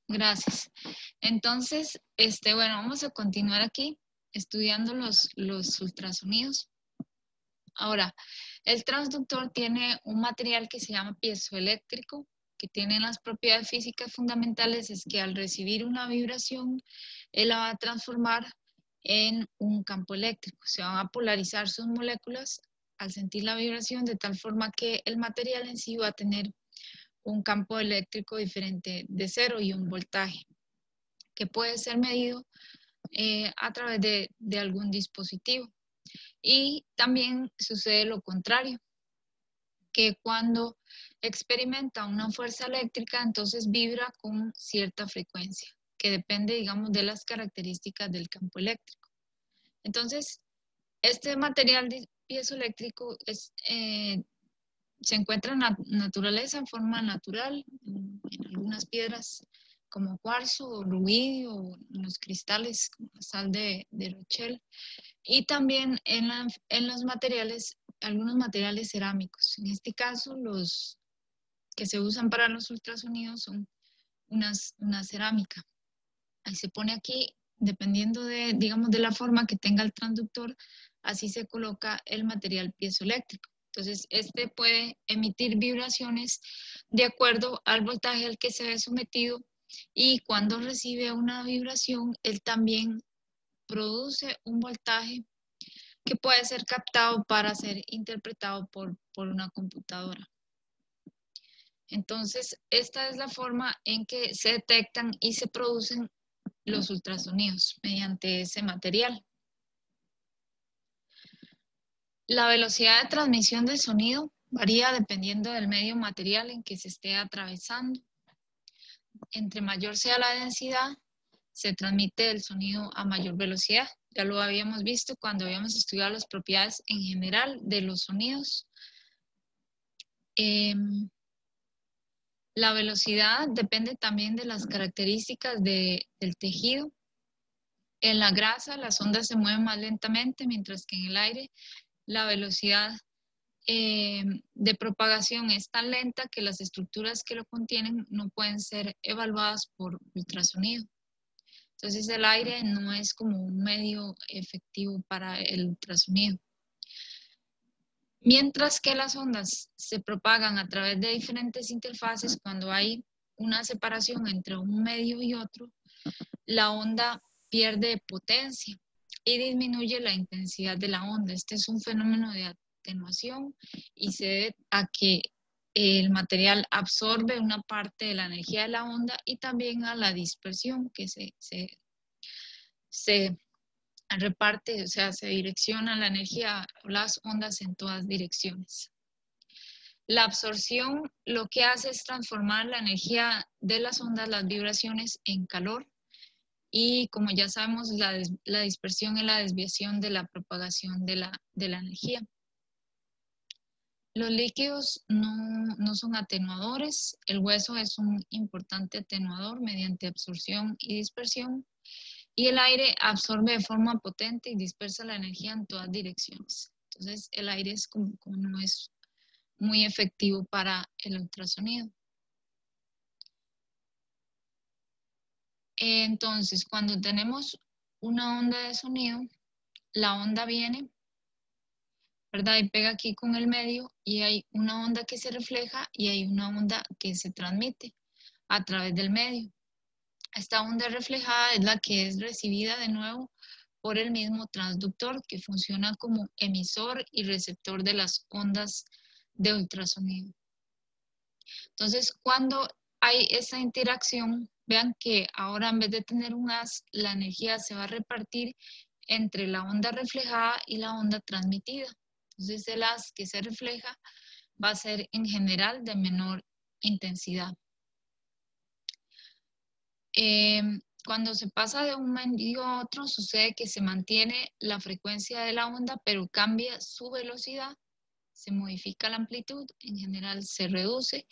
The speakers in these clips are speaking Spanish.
Gracias. Entonces, bueno, vamos a continuar aquí estudiando los ultrasonidos. Ahora, el transductor tiene un material que se llama piezoeléctrico, que tiene las propiedades físicas fundamentales, es que al recibir una vibración, él la va a transformar en un campo eléctrico. Se van a polarizar sus moléculas al sentir la vibración, de tal forma que el material en sí va a tener un campo eléctrico diferente de cero y un voltaje, que puede ser medido a través de algún dispositivo. Y también sucede lo contrario, que cuando experimenta una fuerza eléctrica, entonces vibra con cierta frecuencia, que depende, digamos, de las características del campo eléctrico. Entonces, este material piezoeléctrico se encuentra en la naturaleza en forma natural, en algunas piedras como cuarzo o rubidio, o en los cristales como la sal de Rochelle, y también en los materiales, algunos materiales cerámicos. En este caso, los que se usan para los ultrasonidos son una cerámica. Ahí se pone aquí, dependiendo de, digamos, de la forma que tenga el transductor, así se coloca el material piezoeléctrico. Entonces, este puede emitir vibraciones de acuerdo al voltaje al que se ve sometido, y cuando recibe una vibración, él también produce un voltaje que puede ser captado para ser interpretado por una computadora. Entonces, esta es la forma en que se detectan y se producen los ultrasonidos mediante ese material. La velocidad de transmisión del sonido varía dependiendo del medio material en que se esté atravesando. Entre mayor sea la densidad, se transmite el sonido a mayor velocidad. Ya lo habíamos visto cuando habíamos estudiado las propiedades en general de los sonidos. La velocidad depende también de las características del tejido. En la grasa las ondas se mueven más lentamente, mientras que en el aire la velocidad de propagación es tan lenta que las estructuras que lo contienen no pueden ser evaluadas por ultrasonido. Entonces el aire no es como un medio efectivo para el ultrasonido. Mientras que las ondas se propagan a través de diferentes interfaces, cuando hay una separación entre un medio y otro, la onda pierde potencia y disminuye la intensidad de la onda. Este es un fenómeno de atenuación y se debe a que el material absorbe una parte de la energía de la onda y también a la dispersión que se reparte, o sea, se direcciona la energía, las ondas en todas direcciones. La absorción lo que hace es transformar la energía de las ondas, las vibraciones, en calor, y como ya sabemos, la dispersión es la desviación de la propagación de la energía. Los líquidos no son atenuadores. El hueso es un importante atenuador mediante absorción y dispersión, y el aire absorbe de forma potente y dispersa la energía en todas direcciones. Entonces, el aire es como no es muy efectivo para el ultrasonido. Entonces, cuando tenemos una onda de sonido, la onda viene, ¿verdad? Y pega aquí con el medio, y hay una onda que se refleja y hay una onda que se transmite a través del medio. Esta onda reflejada es la que es recibida de nuevo por el mismo transductor, que funciona como emisor y receptor de las ondas de ultrasonido. Entonces, cuando hay esa interacción, vean que ahora en vez de tener un haz, la energía se va a repartir entre la onda reflejada y la onda transmitida. Entonces, el haz que se refleja va a ser en general de menor intensidad. Cuando se pasa de un medio a otro, sucede que se mantiene la frecuencia de la onda, pero cambia su velocidad, se modifica la amplitud, en general se reduce,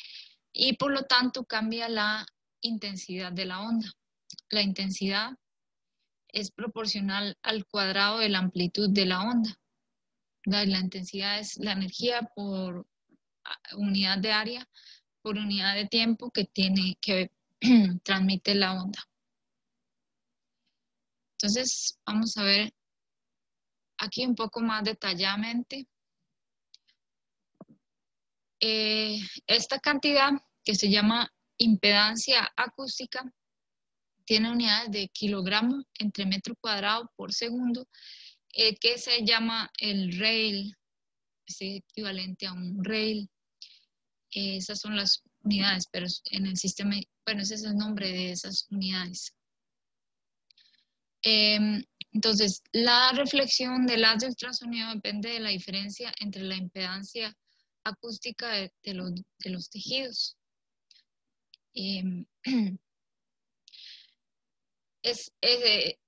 y por lo tanto cambia la intensidad de la onda. La intensidad es proporcional al cuadrado de la amplitud de la onda. La intensidad es la energía por unidad de área por unidad de tiempo que transmite la onda. Entonces, vamos a ver aquí un poco más detalladamente. Esta cantidad, que se llama impedancia acústica, tiene unidades de kilogramo entre metro cuadrado por segundo, que se llama el rail, es equivalente a un rail. Esas son las unidades, pero en el sistema, bueno, ese es el nombre de esas unidades. Entonces, la reflexión del haz de ultrasonido depende de la diferencia entre la impedancia acústica de los tejidos.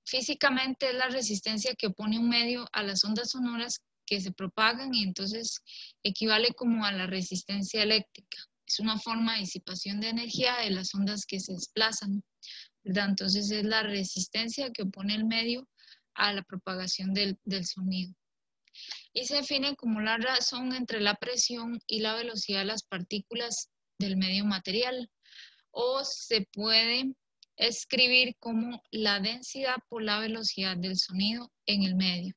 Físicamente es la resistencia que opone un medio a las ondas sonoras que se propagan y entonces equivale como a la resistencia eléctrica. Es una forma de disipación de energía de las ondas que se desplazan, ¿verdad? Entonces es la resistencia que opone el medio a la propagación del sonido. Y se define como la razón entre la presión y la velocidad de las partículas del medio material. O se puede escribir como la densidad por la velocidad del sonido en el medio.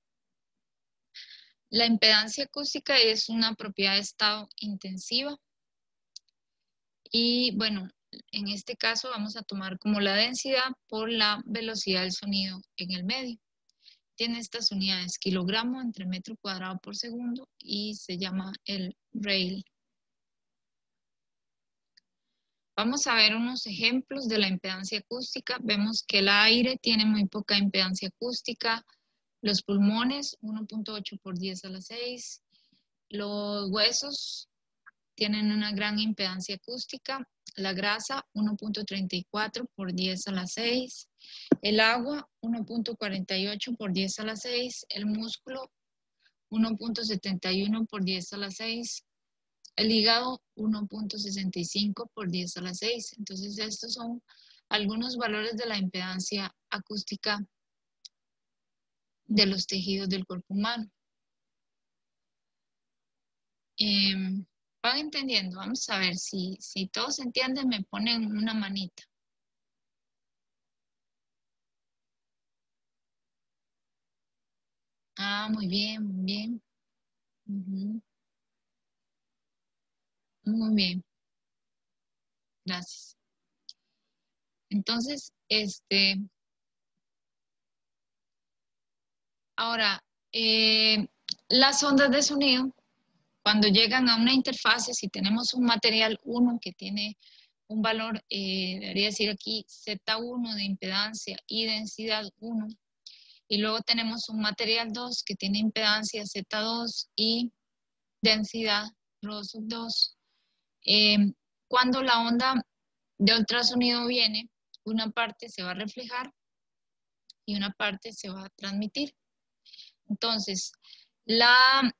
La impedancia acústica es una propiedad de estado intensiva. Y bueno, en este caso vamos a tomar como la densidad por la velocidad del sonido en el medio. Tiene estas unidades, kilogramo entre metro cuadrado por segundo, y se llama el rail. Vamos a ver unos ejemplos de la impedancia acústica. Vemos que el aire tiene muy poca impedancia acústica. Los pulmones, 1.8 por 10 a la 6. Los huesos tienen una gran impedancia acústica. La grasa, 1.34 por 10 a la 6. El agua, 1.48 por 10 a la 6. El músculo, 1.71 por 10 a la 6. El hígado, 1.65 por 10 a la 6. Entonces, estos son algunos valores de la impedancia acústica de los tejidos del cuerpo humano. ¿Van entendiendo? Vamos a ver si todos entienden, me ponen una manita. Ah, muy bien, muy bien. Muy bien. Gracias. Entonces, ahora, las ondas de sonido, cuando llegan a una interfase, si tenemos un material 1 que tiene un valor, debería decir aquí Z1 de impedancia y densidad 1, y luego tenemos un material 2 que tiene impedancia Z2 y densidad ρ2. Cuando la onda de ultrasonido viene, una parte se va a reflejar y una parte se va a transmitir. Entonces, la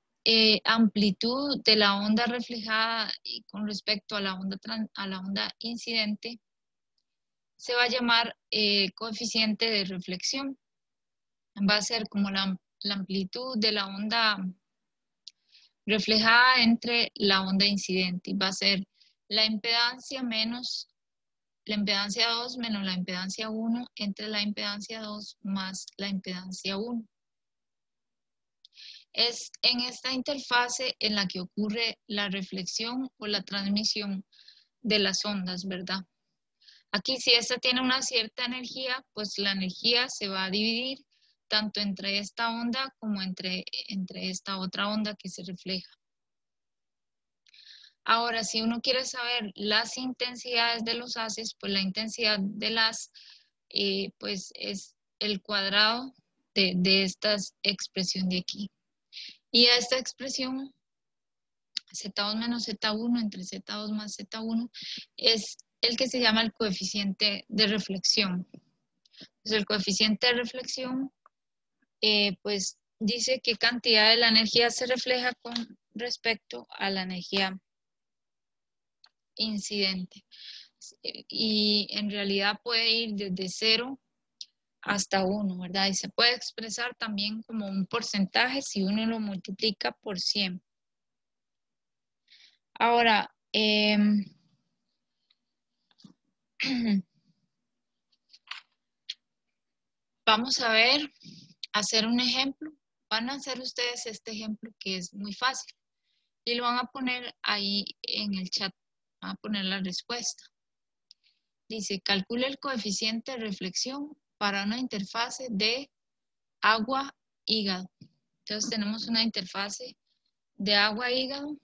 amplitud de la onda reflejada con respecto a la onda incidente se va a llamar coeficiente de reflexión. Va a ser como la amplitud de la onda reflejada entre la onda incidente. Y va a ser la impedancia menos la impedancia 2 menos la impedancia 1 entre la impedancia 2 más la impedancia 1. Es en esta interfase en la que ocurre la reflexión o la transmisión de las ondas, ¿verdad? Aquí, si esta tiene una cierta energía, pues la energía se va a dividir tanto entre esta onda como entre esta otra onda que se refleja. Ahora, si uno quiere saber las intensidades de los haces, pues la intensidad de las, pues es el cuadrado de esta expresión de aquí. Y a esta expresión, Z2 menos Z1 entre Z2 más Z1, es el que se llama el coeficiente de reflexión. Entonces, el coeficiente de reflexión, pues dice qué cantidad de la energía se refleja con respecto a la energía incidente. Y en realidad puede ir desde 0 hasta 1, ¿verdad? Y se puede expresar también como un porcentaje si uno lo multiplica por 100. Ahora, Vamos a ver, hacer un ejemplo. Van a hacer ustedes este ejemplo que es muy fácil. Y lo van a poner ahí en el chat. Van a poner la respuesta. Dice, calcule el coeficiente de reflexión para una interfase de agua-hígado. Entonces tenemos una interfase de agua-hígado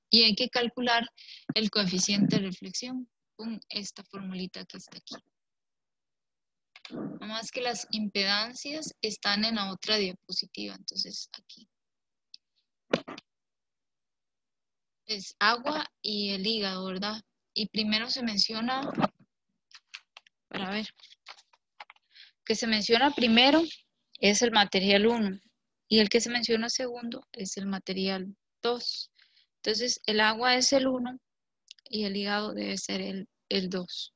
y hay que calcular el coeficiente de reflexión con esta formulita que está aquí. Nada más que las impedancias están en la otra diapositiva, entonces aquí. Es agua y el hígado, ¿verdad? Y primero se menciona, para ver, que se menciona primero es el material 1 y el que se menciona segundo es el material 2. Entonces el agua es el 1 y el hígado debe ser el 2.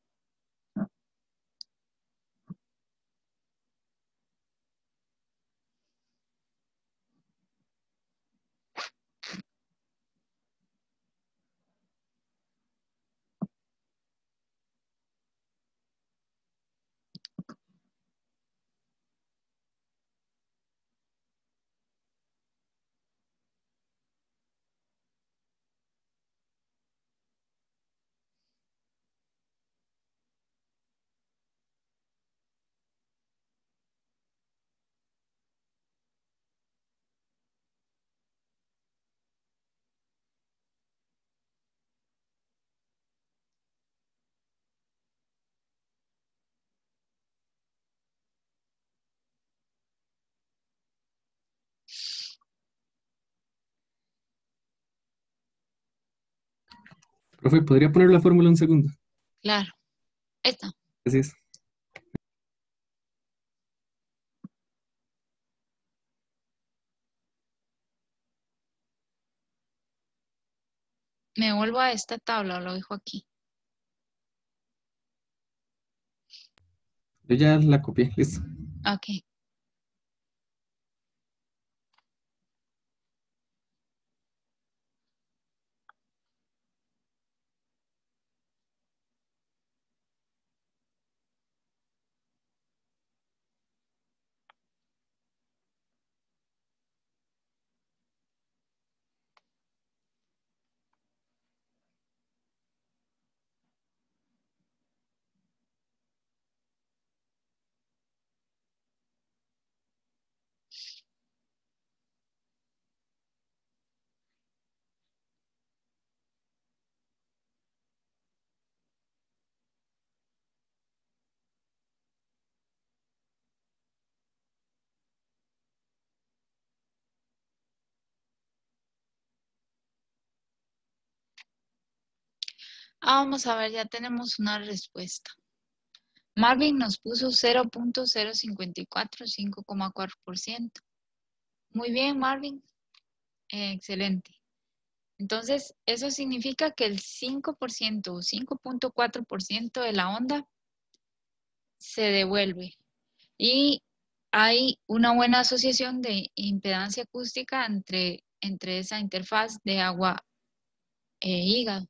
Profe, ¿podría poner la fórmula un segundo? Claro, esta. Gracias. Me vuelvo a esta tabla, lo dejo aquí. Yo ya la copié, listo. Ok. Vamos a ver, ya tenemos una respuesta. Marvin nos puso 0.054, 5,4%. Muy bien, Marvin. Excelente. Entonces, eso significa que el 5% o 5.4% de la onda se devuelve. Y hay una buena asociación de impedancia acústica entre esa interfaz de agua e hígado.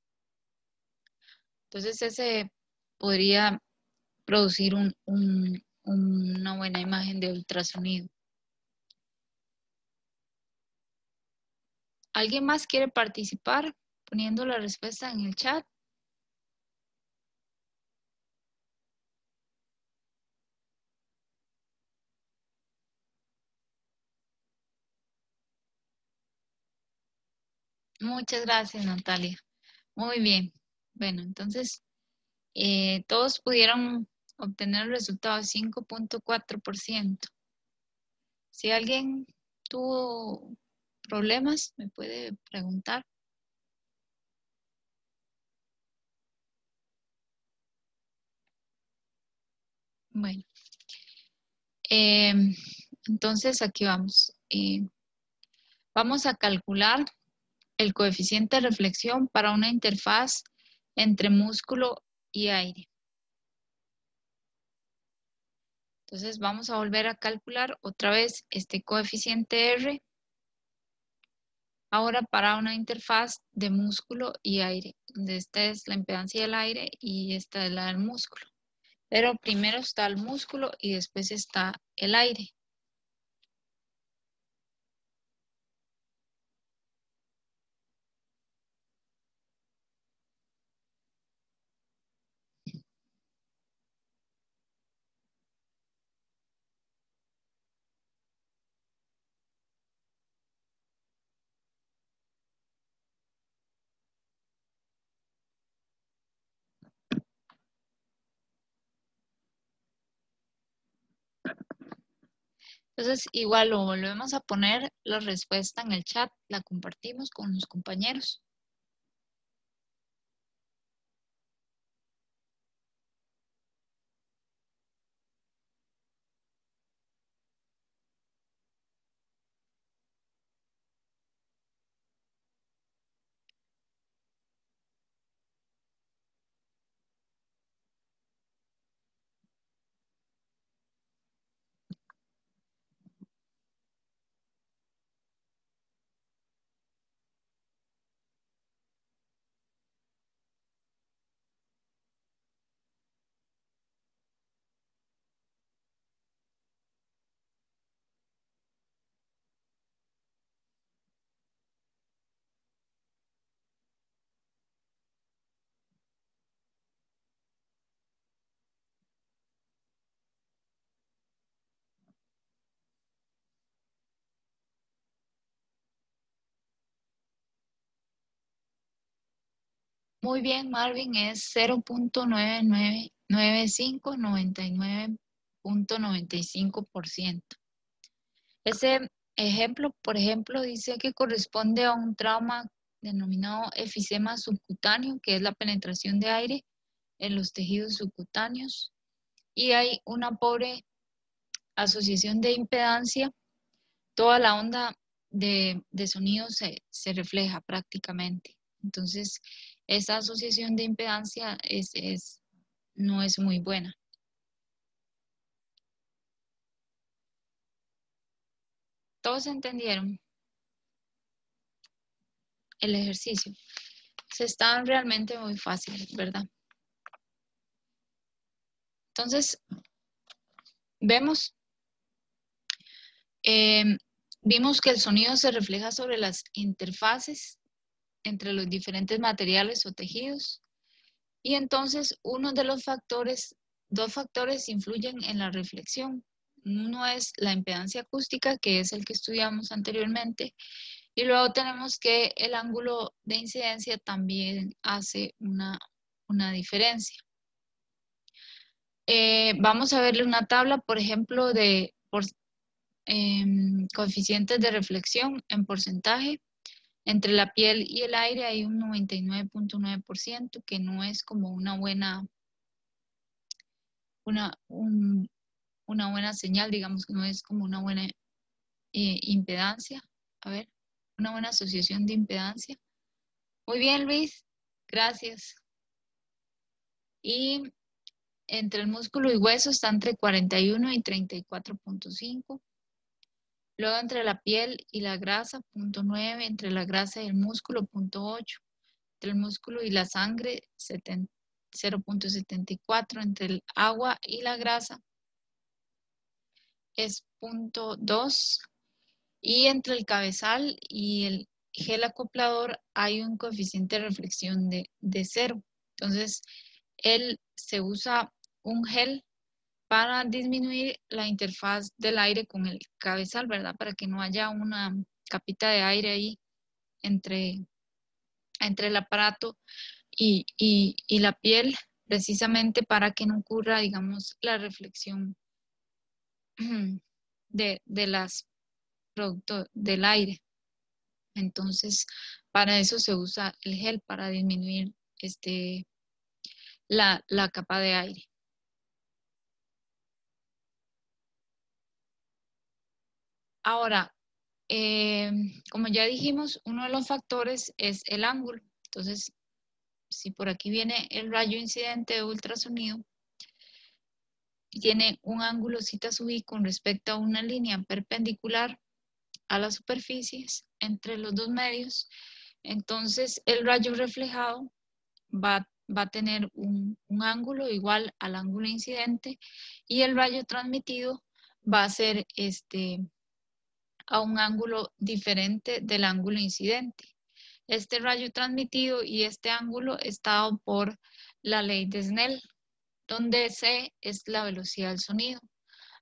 Entonces, ese podría producir una buena imagen de ultrasonido. ¿Alguien más quiere participar poniendo la respuesta en el chat? Muchas gracias, Natalia. Muy bien. Bueno, entonces todos pudieron obtener el resultado de 5.4%. Si alguien tuvo problemas, me puede preguntar. Bueno, entonces aquí vamos. Vamos a calcular el coeficiente de reflexión para una interfaz entre músculo y aire. Entonces vamos a volver a calcular otra vez este coeficiente R. Ahora para una interfaz de músculo y aire, donde esta es la impedancia del aire y esta es la del músculo. Pero primero está el músculo y después está el aire. Entonces, igual lo volvemos a poner la respuesta en el chat, la compartimos con los compañeros. Muy bien, Marvin, es 0.999599.95%. Ese ejemplo, por ejemplo, dice que corresponde a un trauma denominado efisema subcutáneo, que es la penetración de aire en los tejidos subcutáneos. Y hay una pobre asociación de impedancia. Toda la onda de sonido se refleja prácticamente. Entonces, esa asociación de impedancia no es muy buena. ¿Todos entendieron el ejercicio? Se están realmente muy fáciles, ¿verdad? Entonces, vimos que el sonido se refleja sobre las interfaces entre los diferentes materiales o tejidos. Y entonces, dos factores influyen en la reflexión. Uno es la impedancia acústica, que es el que estudiamos anteriormente, y luego tenemos que el ángulo de incidencia también hace una diferencia. Vamos a verle una tabla, por ejemplo, de coeficientes de reflexión en porcentaje. Entre la piel y el aire hay un 99.9%, que no es como una buena señal, digamos que no es como una buena impedancia. A ver, una buena asociación de impedancia. Muy bien, Luis, gracias. Y entre el músculo y hueso está entre 41 y 34.5. Luego entre la piel y la grasa, 0.9. Entre la grasa y el músculo, 0.8. Entre el músculo y la sangre, 0.74. Entre el agua y la grasa es 0.2. Y entre el cabezal y el gel acoplador hay un coeficiente de reflexión de 0. Entonces, se usa un gel para disminuir la interfaz del aire con el cabezal, ¿verdad? Para que no haya una capita de aire ahí entre el aparato y la piel, precisamente para que no ocurra, digamos, la reflexión de las productos del aire. Entonces, para eso se usa el gel, para disminuir la capa de aire. Ahora, como ya dijimos, uno de los factores es el ángulo. Entonces, si por aquí viene el rayo incidente de ultrasonido, tiene un ángulo zeta sub i con respecto a una línea perpendicular a las superficies entre los dos medios, entonces el rayo reflejado va a tener un ángulo igual al ángulo incidente y el rayo transmitido va a ser a un ángulo diferente del ángulo incidente. Este rayo transmitido y este ángulo está dado por la ley de Snell, donde C es la velocidad del sonido.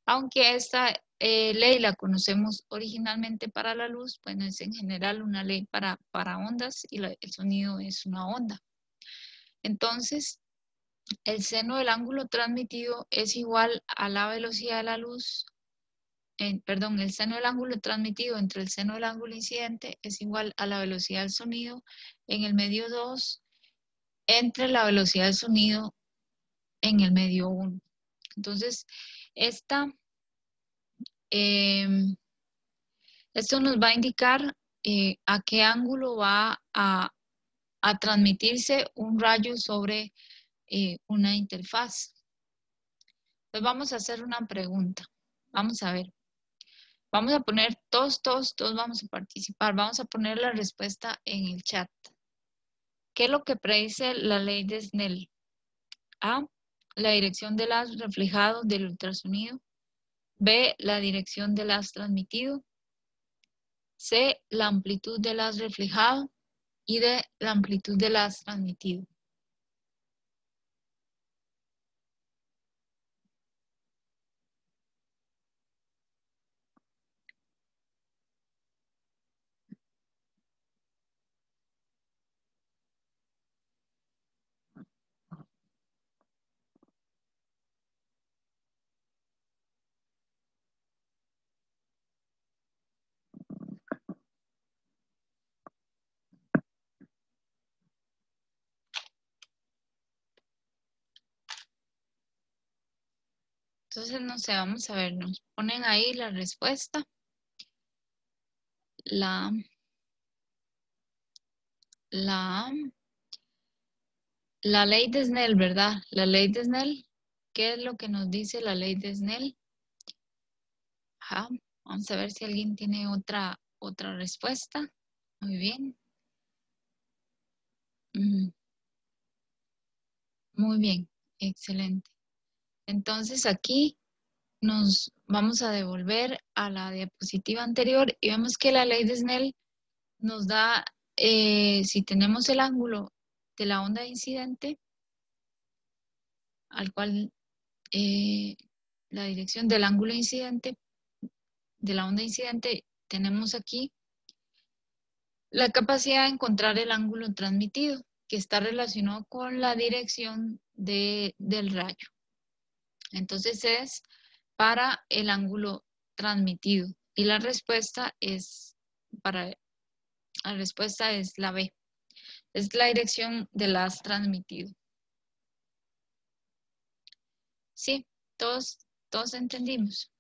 Aunque esta ley la conocemos originalmente para la luz, pues no es en general una ley para ondas y el sonido es una onda. Entonces, el seno del ángulo transmitido es igual a la velocidad de la luz, perdón, el seno del ángulo transmitido entre el seno del ángulo incidente es igual a la velocidad del sonido en el medio 2 entre la velocidad del sonido en el medio 1. Entonces, esto nos va a indicar a qué ángulo va a transmitirse un rayo sobre una interfaz. Pues vamos a hacer una pregunta. Vamos a ver. Vamos a poner, todos vamos a participar. Vamos a poner la respuesta en el chat. ¿Qué es lo que predice la ley de Snell? A, la dirección del haz reflejado del ultrasonido. B, la dirección del haz transmitido. C, la amplitud del haz reflejado. Y D, la amplitud del haz transmitido. Entonces, no sé, vamos a ver, nos ponen ahí la respuesta. La ley de Snell, ¿verdad? La ley de Snell, ¿qué es lo que nos dice la ley de Snell? Ajá. Vamos a ver si alguien tiene otra respuesta. Muy bien. Muy bien, excelente. Entonces aquí nos vamos a devolver a la diapositiva anterior y vemos que la ley de Snell nos da, si tenemos el ángulo de la onda incidente, al cual la dirección del ángulo incidente, de la onda incidente, tenemos aquí la capacidad de encontrar el ángulo transmitido, que está relacionado con la dirección del rayo. Entonces es para el ángulo transmitido. Y la respuesta es, la respuesta es la B. Es la dirección del haz transmitido. Sí, todos entendimos.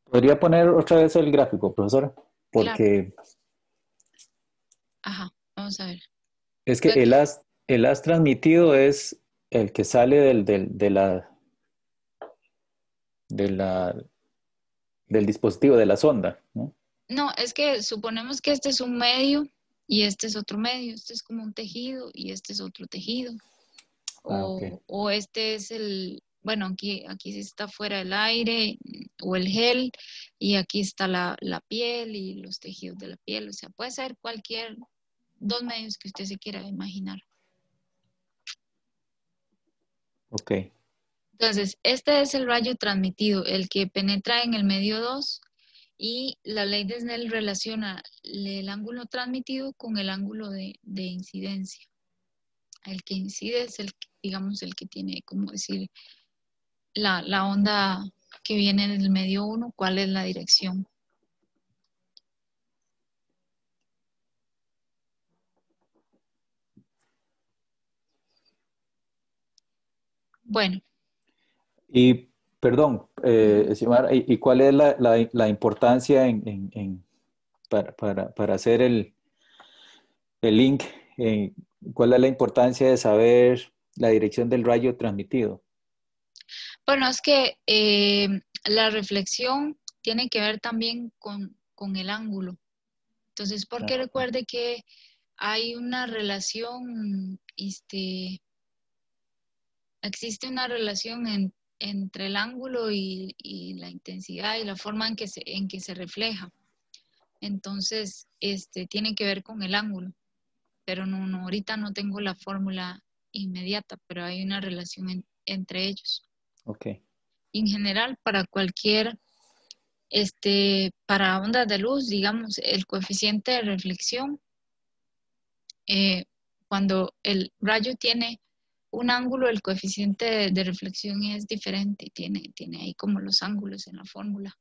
¿Podría poner otra vez el gráfico, profesora? Claro. Porque Ajá, vamos a ver. es que el haz transmitido es el que sale del dispositivo, de la sonda, ¿no? No, es que suponemos que este es un medio y este es otro medio. Este es como un tejido y este es otro tejido. Ok. O este es bueno, aquí sí está fuera el aire o el gel y aquí está la piel y los tejidos de la piel. O sea, puede ser cualquier dos medios que usted se quiera imaginar. Ok. Entonces, este es el rayo transmitido, el que penetra en el medio 2 y la ley de Snell relaciona el ángulo transmitido con el ángulo de incidencia. El que incide es el, digamos, el que tiene, como decir, la onda que viene en el medio 1, ¿cuál es la dirección? Bueno. Y, perdón, Xiomara, ¿y cuál es la importancia para hacer el link? ¿Cuál es la importancia de saber la dirección del rayo transmitido? Bueno, es que la reflexión tiene que ver también con con el ángulo. Entonces, porque recuerde que hay una relación, existe una relación entre el ángulo y la intensidad y la forma en que se refleja. Entonces, tiene que ver con el ángulo. Pero no, ahorita no tengo la fórmula inmediata, pero hay una relación entre ellos. Ok. Y en general, para cualquier, para ondas de luz, digamos, el coeficiente de reflexión, cuando el rayo tiene un ángulo, el coeficiente de reflexión es diferente, tiene ahí como los ángulos en la fórmula,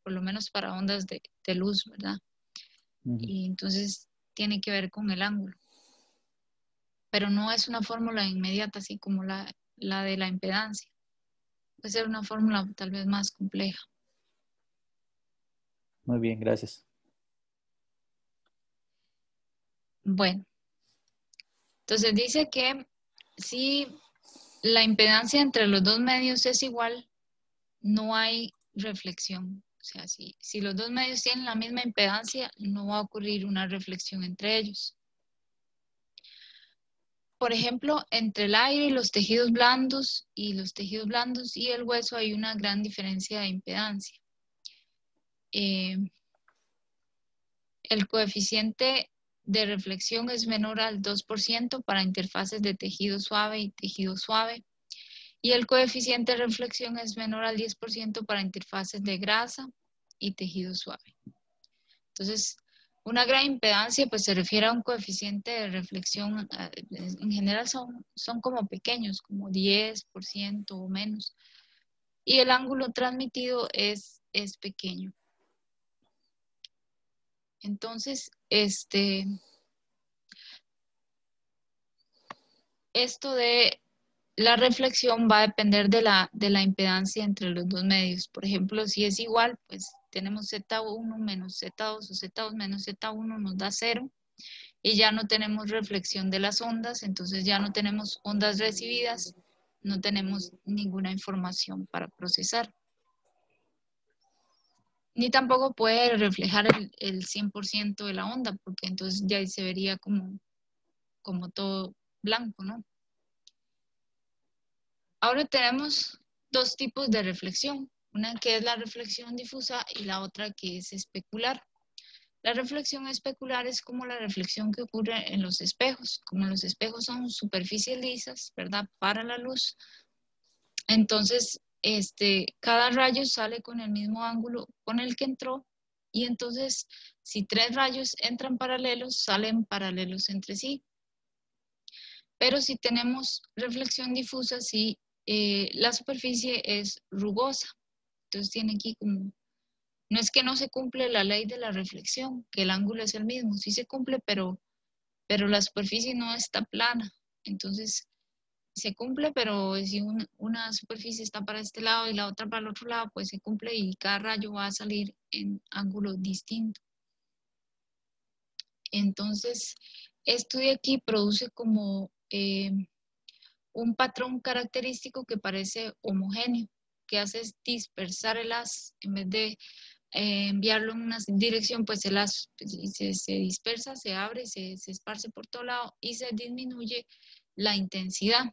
por lo menos para ondas de luz, ¿verdad? Y entonces tiene que ver con el ángulo. Pero no es una fórmula inmediata, así como la de la impedancia. Puede ser una fórmula tal vez más compleja. Muy bien, gracias. Bueno, entonces dice que si la impedancia entre los dos medios es igual, no hay reflexión. O sea, si los dos medios tienen la misma impedancia, no va a ocurrir una reflexión entre ellos. Por ejemplo, entre el aire y los tejidos blandos y el hueso hay una gran diferencia de impedancia. El coeficiente de reflexión es menor al 2% para interfaces de tejido suave y tejido suave. Y el coeficiente de reflexión es menor al 10% para interfaces de grasa y tejido suave. Entonces, una gran impedancia pues se refiere a un coeficiente de reflexión, en general son como pequeños, como 10% o menos. Y el ángulo transmitido es pequeño. Entonces, esto de la reflexión va a depender de la impedancia entre los dos medios. Por ejemplo, si es igual, pues tenemos Z1 menos Z2 o Z2 menos Z1 nos da 0 y ya no tenemos reflexión de las ondas, entonces ya no tenemos ondas recibidas, no tenemos ninguna información para procesar. Ni tampoco puede reflejar el 100% de la onda, porque entonces ya se vería como todo blanco, ¿no? Ahora tenemos dos tipos de reflexión, una que es la reflexión difusa y la otra que es especular. La reflexión especular es como la reflexión que ocurre en los espejos. Como los espejos son superficies lisas, ¿verdad? Para la luz. Entonces, cada rayo sale con el mismo ángulo con el que entró y entonces, si tres rayos entran paralelos, salen paralelos entre sí. Pero si tenemos reflexión difusa, sí, la superficie es rugosa. Entonces tiene aquí como, no es que no se cumple la ley de la reflexión, que el ángulo es el mismo, sí se cumple, pero la superficie no está plana. Entonces se cumple, pero si una superficie está para este lado y la otra para el otro lado, pues se cumple y cada rayo va a salir en ángulo distinto. Entonces, esto de aquí produce como un patrón característico que parece homogéneo, que hace es dispersar el haz. En vez de enviarlo en una dirección, pues el haz se dispersa, se abre, se esparce por todo lado y se disminuye la intensidad.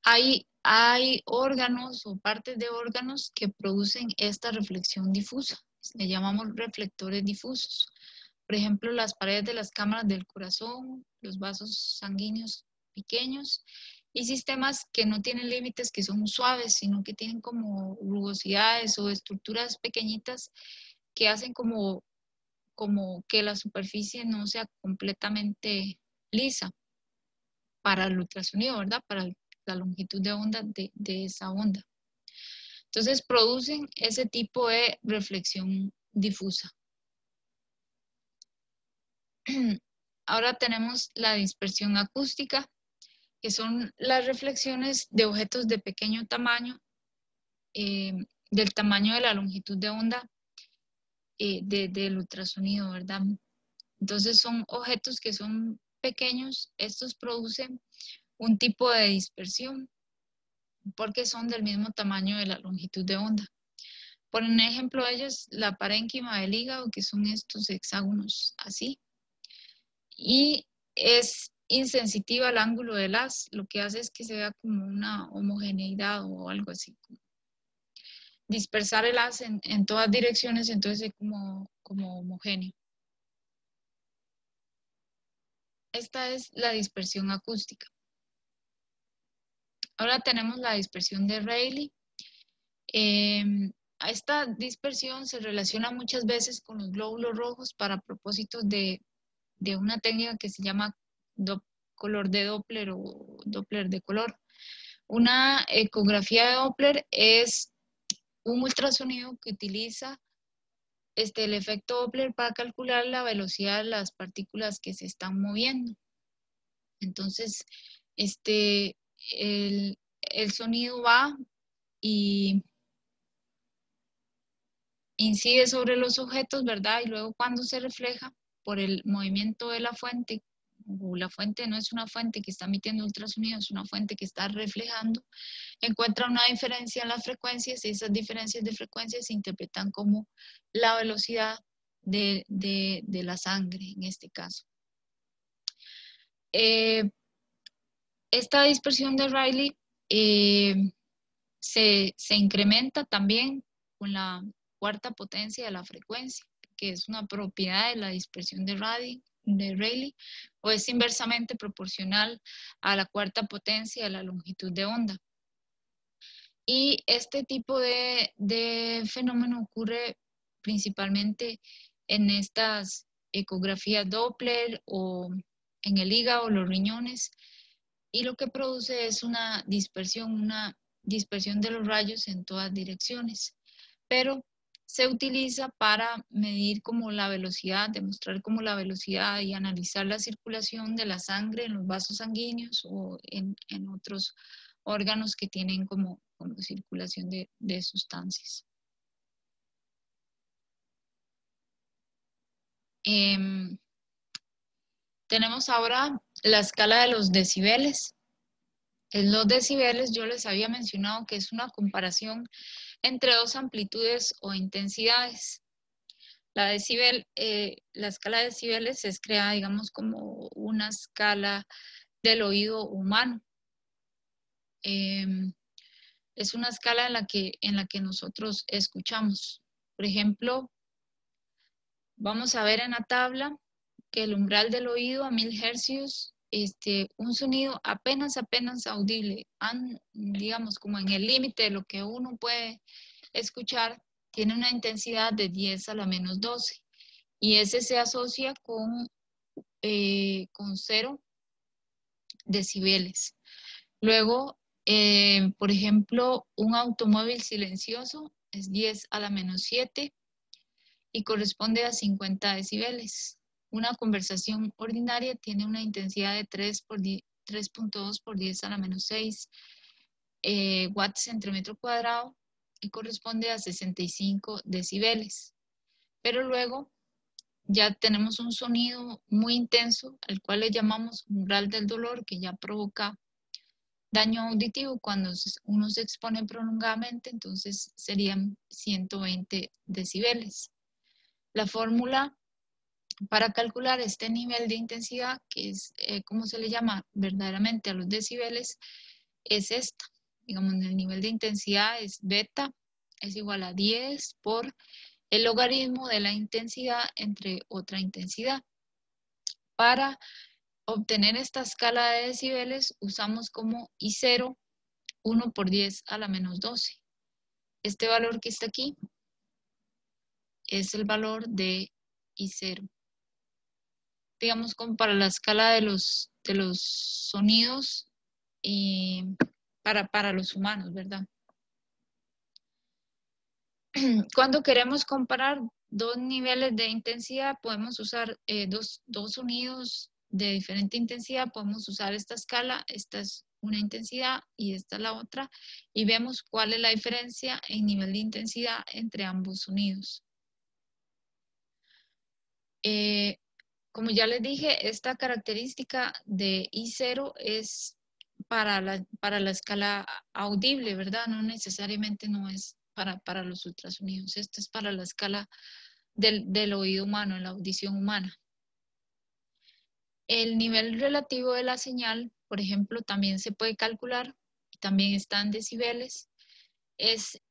Hay órganos o partes de órganos que producen esta reflexión difusa. Le llamamos reflectores difusos. Por ejemplo, las paredes de las cámaras del corazón, los vasos sanguíneos pequeños y sistemas que no tienen límites, que son suaves, sino que tienen como rugosidades o estructuras pequeñitas que hacen como que la superficie no sea completamente lisa para el ultrasonido, ¿verdad? Para la longitud de onda de esa onda. Entonces producen ese tipo de reflexión difusa. Ahora tenemos la dispersión acústica, que son las reflexiones de objetos de pequeño tamaño, del tamaño de la longitud de onda del ultrasonido, ¿verdad? Entonces son objetos que son pequeños, estos producen un tipo de dispersión. porque son del mismo tamaño de la longitud de onda. Por ejemplo, ellos, la parénquima del hígado, que son estos hexágonos así, y es insensitiva al ángulo del haz, lo que hace es que se vea como una homogeneidad o algo así. Dispersar el haz en todas direcciones, entonces es como homogéneo. Esta es la dispersión acústica. Ahora tenemos la dispersión de Rayleigh. A esta dispersión se relaciona muchas veces con los glóbulos rojos para propósitos de una técnica que se llama color de Doppler o Doppler de color. Una ecografía de Doppler es un ultrasonido que utiliza el efecto Doppler para calcular la velocidad de las partículas que se están moviendo. Entonces, el sonido va y incide sobre los objetos, ¿verdad? Y luego cuando se refleja por el movimiento de la fuente, o la fuente no es una fuente que está emitiendo ultrasonido, es una fuente que está reflejando, encuentra una diferencia en las frecuencias y esas diferencias de frecuencias se interpretan como la velocidad de la sangre en este caso. Esta dispersión de Rayleigh se incrementa también con la cuarta potencia de la frecuencia, que es una propiedad de la dispersión de Rayleigh, o es inversamente proporcional a la cuarta potencia de la longitud de onda. Y este tipo de fenómeno ocurre principalmente en estas ecografías Doppler o en el hígado o los riñones, y lo que produce es una dispersión de los rayos en todas direcciones, pero se utiliza para medir como la velocidad, demostrar como la velocidad y analizar la circulación de la sangre en los vasos sanguíneos o en otros órganos que tienen como circulación de sustancias. Tenemos ahora la escala de los decibeles. En los decibeles yo les había mencionado que es una comparación entre dos amplitudes o intensidades. La escala de decibeles es creada, digamos, como una escala del oído humano. Es una escala en la que nosotros escuchamos. Por ejemplo, vamos a ver en la tabla que el umbral del oído a 1000 hercios, un sonido apenas audible, digamos como en el límite de lo que uno puede escuchar, tiene una intensidad de 10 a la menos 12 y ese se asocia con 0 decibeles. Luego, por ejemplo, un automóvil silencioso es 10 a la menos 7 y corresponde a 50 decibeles. Una conversación ordinaria tiene una intensidad de 3.2 por 10 a la menos 6 watts entre metro cuadrado y corresponde a 65 decibeles. Pero luego ya tenemos un sonido muy intenso, al cual le llamamos umbral del dolor, que ya provoca daño auditivo cuando uno se expone prolongadamente, entonces serían 120 decibeles. La fórmula para calcular este nivel de intensidad, que es como se le llama verdaderamente a los decibeles, es esta. Digamos, el nivel de intensidad es beta, es igual a 10 por el logaritmo de la intensidad entre otra intensidad. Para obtener esta escala de decibeles usamos como I0 1 por 10 a la menos 12. Este valor que está aquí es el valor de I0. Digamos como para la escala de los sonidos para los humanos, ¿verdad? Cuando queremos comparar dos niveles de intensidad, podemos usar dos sonidos de diferente intensidad, podemos usar esta escala, esta es una intensidad y esta es la otra, y vemos cuál es la diferencia en nivel de intensidad entre ambos sonidos. Como ya les dije, esta característica de I0 es para la escala audible, ¿verdad? No necesariamente no es para los ultrasonidos. Esto es para la escala del oído humano, la audición humana. El nivel relativo de la señal, por ejemplo, también se puede calcular, también está en decibeles, es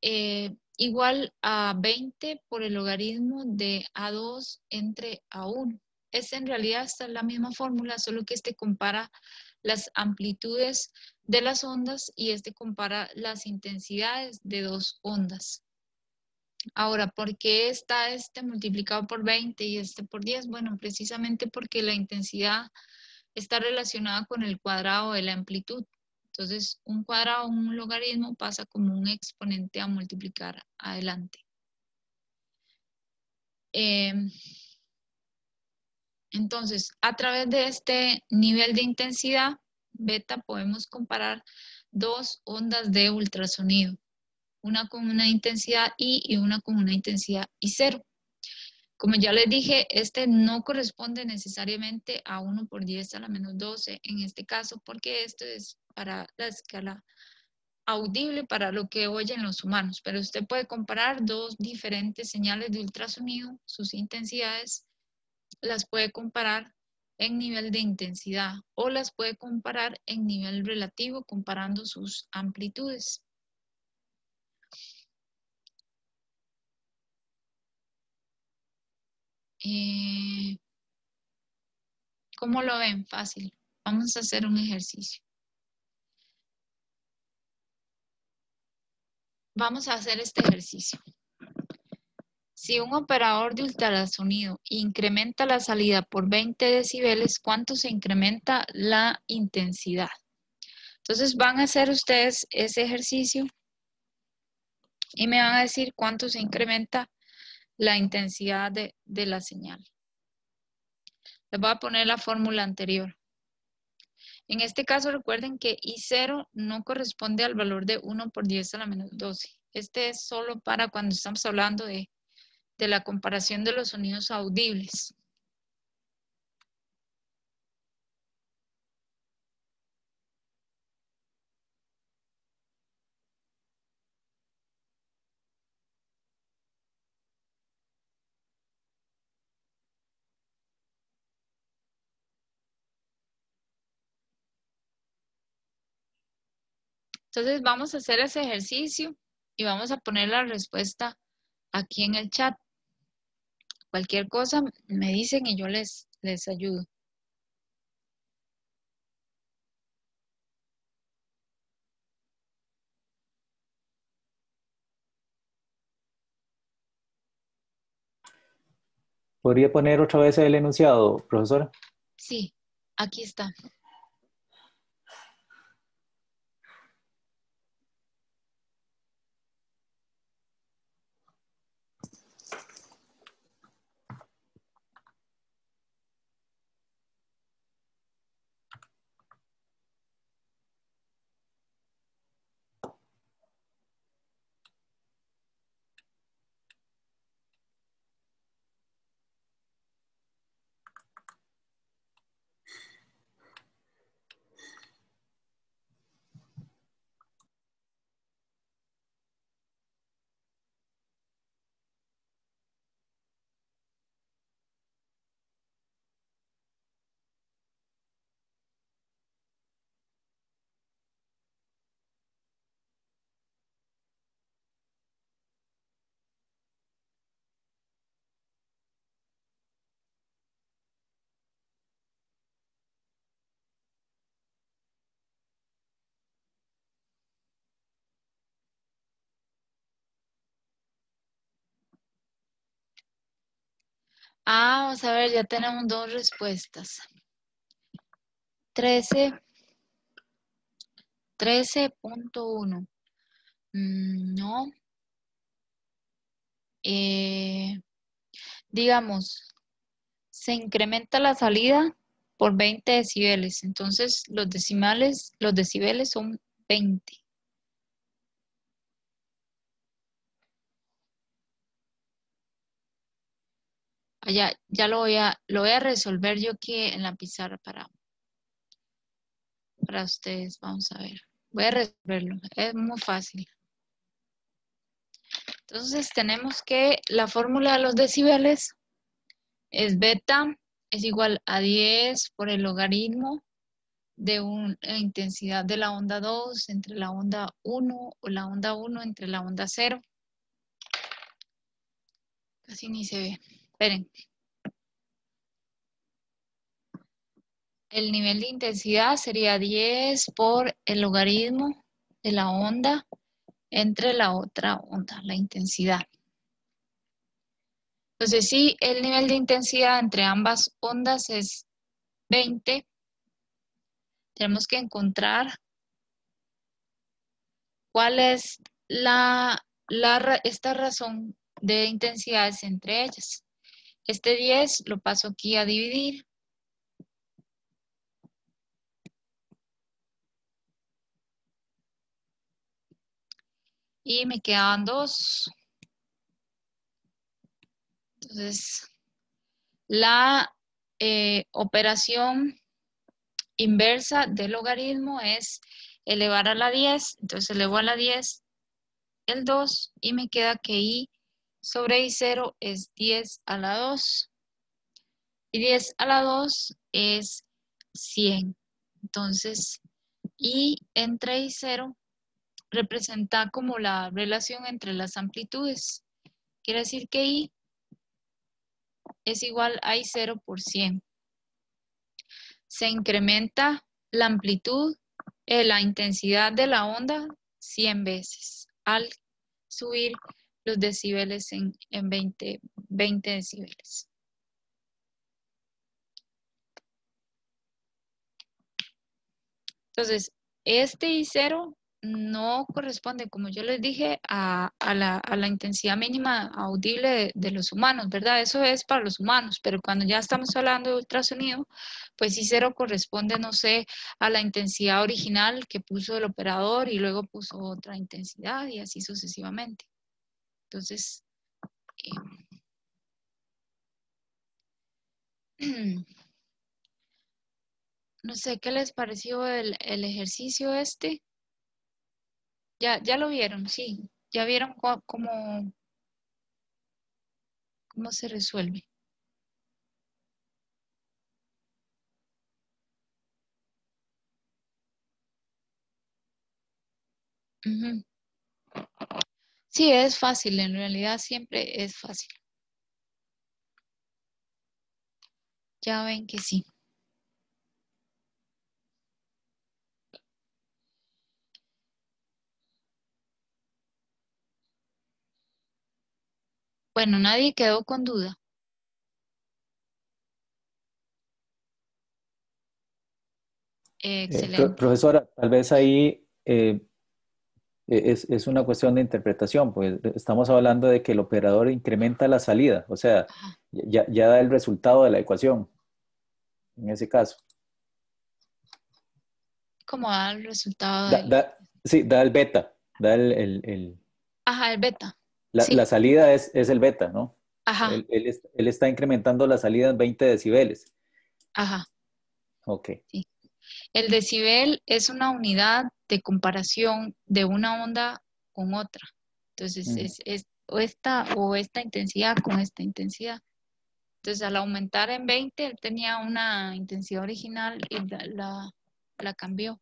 igual a 20 por el logaritmo de A2 entre A1. En realidad esta es la misma fórmula, solo que este compara las amplitudes de las ondas y este compara las intensidades de dos ondas. Ahora, ¿por qué está este multiplicado por 20 y este por 10? Bueno, precisamente porque la intensidad está relacionada con el cuadrado de la amplitud. Entonces, un cuadrado, un logaritmo pasa como un exponente a multiplicar adelante. Entonces, a través de este nivel de intensidad beta podemos comparar dos ondas de ultrasonido, una con una intensidad I y una con una intensidad I0. Como ya les dije, este no corresponde necesariamente a 1 por 10 a la menos 12 en este caso, porque esto es para la escala audible, para lo que oyen los humanos. Pero usted puede comparar dos diferentes señales de ultrasonido, sus intensidades, las puede comparar en nivel de intensidad o las puede comparar en nivel relativo comparando sus amplitudes. ¿Cómo lo ven? Fácil. Vamos a hacer un ejercicio. Vamos a hacer este ejercicio. Si un operador de ultrasonido incrementa la salida por 20 decibeles, ¿cuánto se incrementa la intensidad? Entonces van a hacer ustedes ese ejercicio y me van a decir cuánto se incrementa la intensidad de la señal. Les voy a poner la fórmula anterior. En este caso recuerden que I0 no corresponde al valor de 1 por 10 a la menos 12. Este es solo para cuando estamos hablando de la comparación de los sonidos audibles. Entonces vamos a hacer ese ejercicio y vamos a poner la respuesta aquí en el chat. Cualquier cosa me dicen y yo les ayudo. ¿Podría poner otra vez el enunciado, profesora? Sí, aquí está. Vamos a ver, ya tenemos dos respuestas. 13.1. No. Digamos, se incrementa la salida por 20 decibeles. Entonces, los decibeles son 20. Ya lo voy a resolver yo aquí en la pizarra para para ustedes. Vamos a ver. Voy a resolverlo. Es muy fácil. Entonces tenemos que la fórmula de los decibeles es beta es igual a 10 por el logaritmo de la intensidad de la onda 2 entre la onda 1 o la onda 1 entre la onda 0. Casi ni se ve. Esperen. El nivel de intensidad sería 10 por el logaritmo de la onda entre la otra onda, la intensidad. Entonces, si el nivel de intensidad entre ambas ondas es 20, tenemos que encontrar cuál es esta razón de intensidades entre ellas. Este 10 lo paso aquí a dividir. Y me quedaban 2. Entonces, la operación inversa del logaritmo es elevar a la 10. Entonces, elevo a la 10 el 2 y me queda que I sobre I0 es 10 a la 2. Y 10 a la 2 es 100. Entonces, I entre I0 representa como la relación entre las amplitudes. Quiere decir que I es igual a I0 por 100. Se incrementa la amplitud, la intensidad de la onda 100 veces al subir los decibeles en 20 decibeles. Entonces, este I0 no corresponde, como yo les dije, a la intensidad mínima audible de los humanos, ¿verdad? Eso es para los humanos, pero cuando ya estamos hablando de ultrasonido, pues I0 corresponde, no sé, a la intensidad original que puso el operador y luego puso otra intensidad y así sucesivamente. Entonces, no sé qué les pareció el ejercicio este. Ya lo vieron, sí. Ya vieron cómo se resuelve. Ujú. Sí, es fácil, en realidad siempre es fácil. Ya ven que sí. Bueno, nadie quedó con duda. Excelente. Profesora, tal vez ahí es una cuestión de interpretación, pues estamos hablando de que el operador incrementa la salida, o sea, Ajá. ya da el resultado de la ecuación, en ese caso. ¿Cómo da el resultado del...? Sí, da el beta, da Ajá, el beta. la Sí. salida es el beta, ¿no? Ajá, Él está incrementando la salida en 20 decibeles. ajá. Ok. Sí. El decibel es una unidad de comparación de una onda con otra. Entonces, es o esta intensidad con esta intensidad. Entonces, al aumentar en 20, él tenía una intensidad original y la cambió.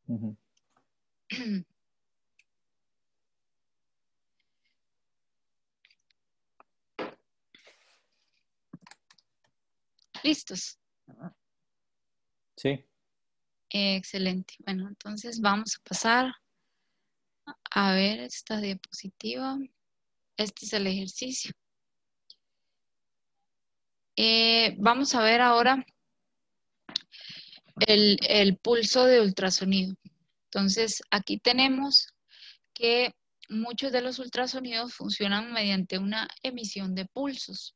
Ujú. ¿Listos? Sí. Excelente. Bueno, entonces vamos a pasar a ver esta diapositiva. Este es el ejercicio. Vamos a ver ahora el pulso de ultrasonido. Entonces, aquí tenemos que muchos de los ultrasonidos funcionan mediante una emisión de pulsos.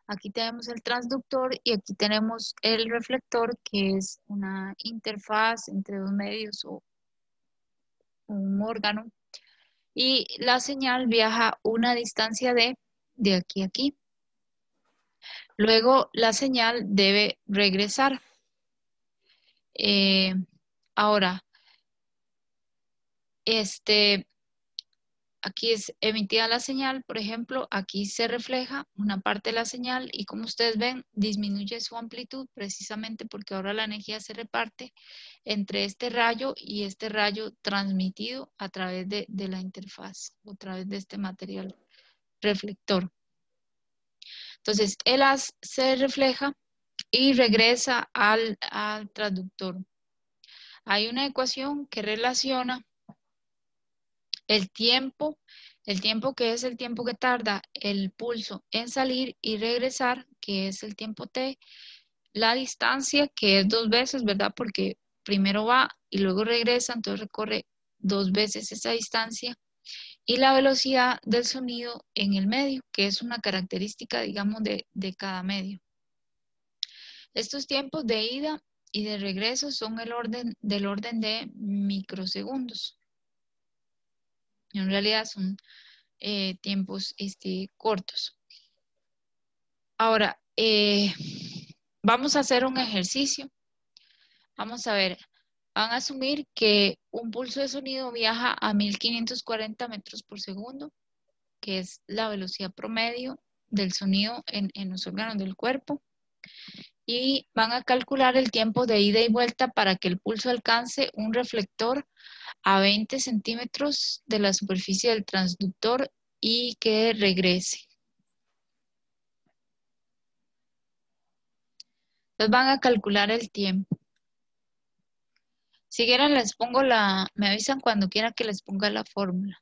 Aquí tenemos el transductor y aquí tenemos el reflector, que es una interfaz entre dos medios o un órgano. Y la señal viaja una distancia de aquí a aquí. Luego la señal debe regresar. Ahora, aquí es emitida la señal, por ejemplo, aquí se refleja una parte de la señal y como ustedes ven, disminuye su amplitud precisamente porque ahora la energía se reparte entre este rayo y este rayo transmitido a través de la interfaz, o a través de este material reflector. Entonces, el haz se refleja y regresa al transductor. Hay una ecuación que relaciona el tiempo que es el tiempo que tarda el pulso en salir y regresar, que es el tiempo t, la distancia, que es 2 veces, ¿verdad? Porque primero va y luego regresa, entonces recorre 2 veces esa distancia, y la velocidad del sonido en el medio, que es una característica, digamos, de cada medio. Estos tiempos de ida y de regreso son del orden de microsegundos. En realidad son tiempos cortos. Ahora, vamos a hacer un ejercicio. Vamos a ver, van a asumir que un pulso de sonido viaja a 1540 metros por segundo, que es la velocidad promedio del sonido en los órganos del cuerpo. Y van a calcular el tiempo de ida y vuelta para que el pulso alcance un reflector a 20 centímetros de la superficie del transductor y que regrese. Entonces van a calcular el tiempo. Si quieren les pongo me avisan cuando quieran que les ponga la fórmula.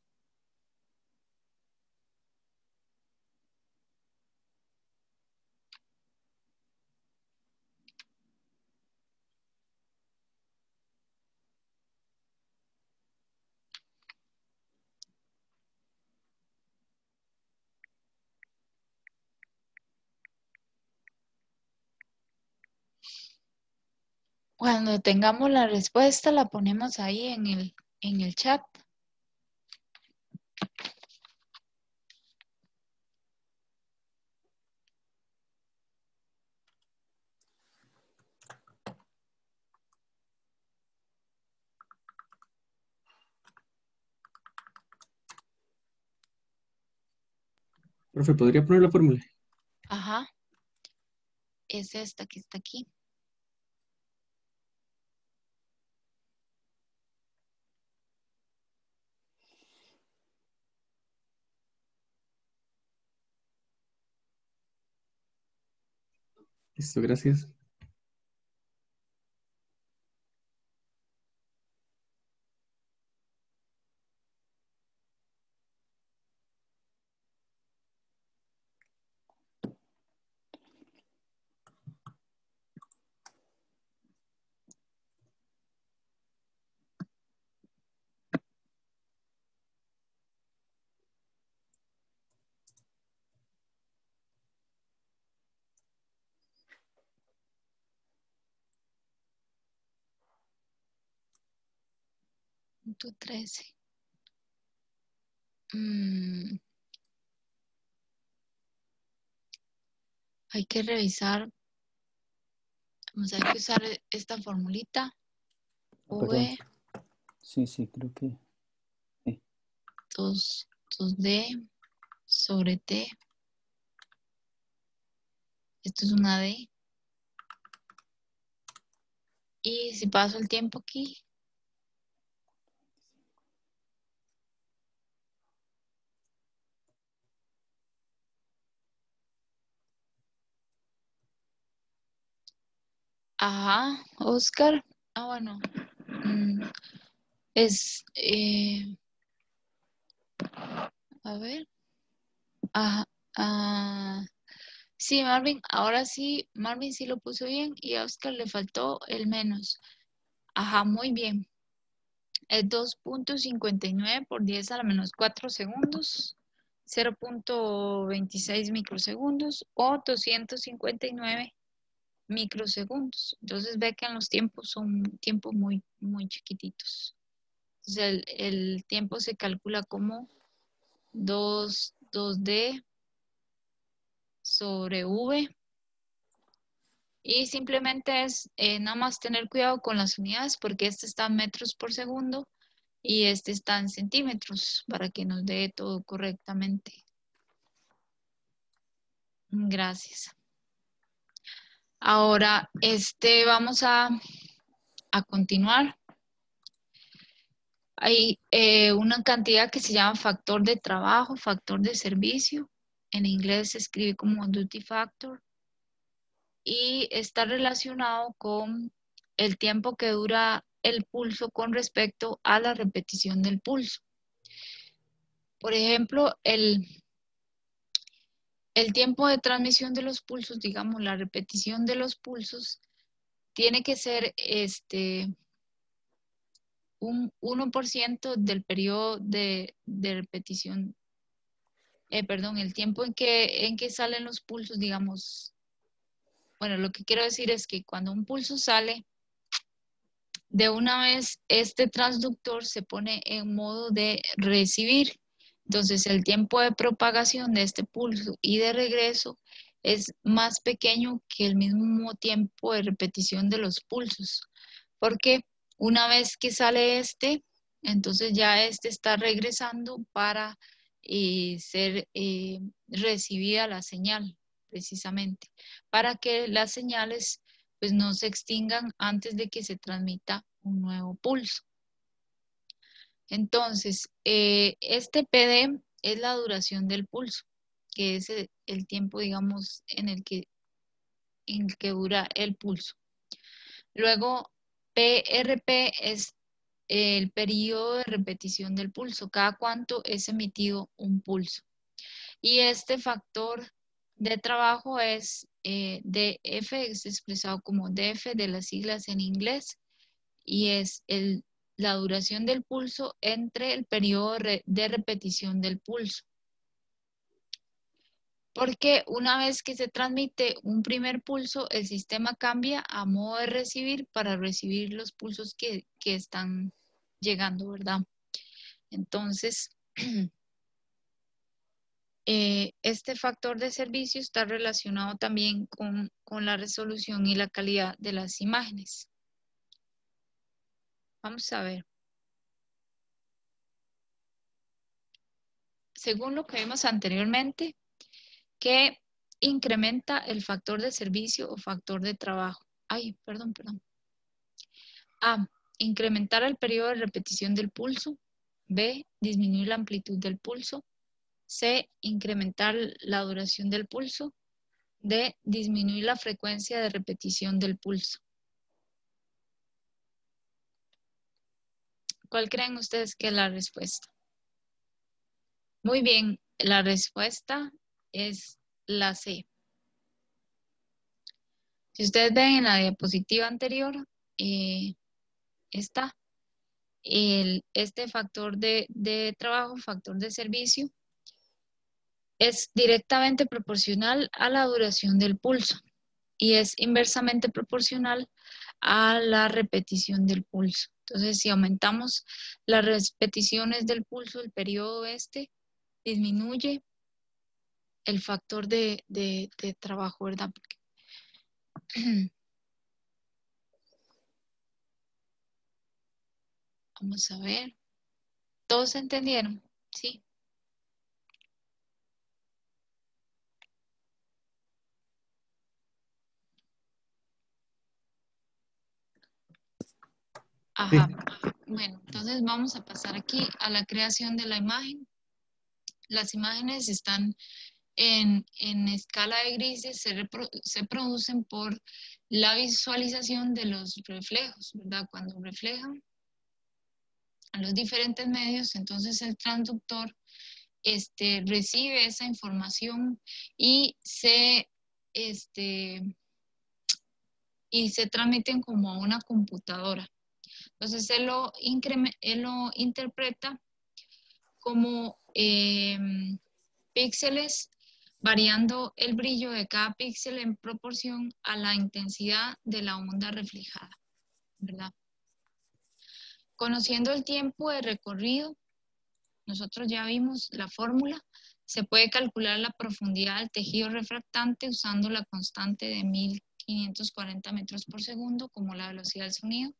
Cuando tengamos la respuesta la ponemos ahí en el chat. Profe, ¿podría poner la fórmula? Ajá. Es esta que está aquí. Listo, gracias. Punto 13. Hay que revisar. Vamos a ver que usar esta formulita. Perdón. V Sí, creo que. 2D sobre T. Esto es una D. Y si paso el tiempo aquí. Ajá, Oscar. Ah, bueno. Es, a ver. Ajá. Sí, Marvin, ahora sí, Marvin sí lo puso bien y a Oscar le faltó el menos. Ajá, muy bien. Es 2.59 por 10 a la menos 4 segundos, 0.26 microsegundos o 259 microsegundos. Entonces ve que en los tiempos son tiempos muy, muy chiquititos. Entonces el tiempo se calcula como 2D sobre V Y simplemente es nada más tener cuidado con las unidades porque este está en metros por segundo y este está en centímetros para que nos dé todo correctamente. Gracias. Ahora, vamos a continuar. Hay una cantidad que se llama factor de trabajo, factor de servicio. En inglés se escribe como duty factor. Y está relacionado con el tiempo que dura el pulso con respecto a la repetición del pulso. Por ejemplo, el tiempo de transmisión de los pulsos, digamos, la repetición de los pulsos, tiene que ser un 1% del periodo de repetición, perdón, el tiempo en que salen los pulsos, digamos. Bueno, lo que quiero decir es que cuando un pulso sale, de una vez este transductor se pone en modo de recibir. Entonces el tiempo de propagación de este pulso y de regreso es más pequeño que el mismo tiempo de repetición de los pulsos. Porque una vez que sale entonces ya está regresando para ser recibida la señal, precisamente, para que las señales pues no se extingan antes de que se transmita un nuevo pulso. Entonces, este PD es la duración del pulso, que es el tiempo, digamos, en el que dura el pulso. Luego, PRP es el periodo de repetición del pulso, cada cuánto es emitido un pulso. Y este factor de trabajo es DF, es expresado como DF de las siglas en inglés, y es la duración del pulso entre el periodo de repetición del pulso. Porque una vez que se transmite un primer pulso, el sistema cambia a modo de recibir para recibir los pulsos que están llegando, ¿verdad? Entonces, este factor de servicio está relacionado también con la resolución y la calidad de las imágenes. Vamos a ver. Según lo que vimos anteriormente, ¿qué incrementa el factor de servicio o factor de trabajo? Ay, perdón. A, incrementar el periodo de repetición del pulso. B, disminuir la amplitud del pulso. C, incrementar la duración del pulso. D, disminuir la frecuencia de repetición del pulso. ¿Cuál creen ustedes que es la respuesta? Muy bien, la respuesta es la C. Si ustedes ven en la diapositiva anterior, está este factor de trabajo, factor de servicio, es directamente proporcional a la duración del pulso y es inversamente proporcional a la repetición del pulso. Entonces, si aumentamos las repeticiones del pulso, el periodo disminuye el factor de trabajo, ¿verdad? Porque vamos a ver. ¿Todos entendieron? Sí. Ajá. Bueno, entonces vamos a pasar aquí a la creación de la imagen. Las imágenes están en escala de grises, se producen por la visualización de los reflejos, ¿verdad? Cuando reflejan a los diferentes medios, entonces el transductor recibe esa información y se transmiten como a una computadora. Entonces él lo interpreta como píxeles, variando el brillo de cada píxel en proporción a la intensidad de la onda reflejada, ¿verdad? Conociendo el tiempo de recorrido, nosotros ya vimos la fórmula, se puede calcular la profundidad del tejido refractante usando la constante de 1500 540 metros por segundo como la velocidad del sonido,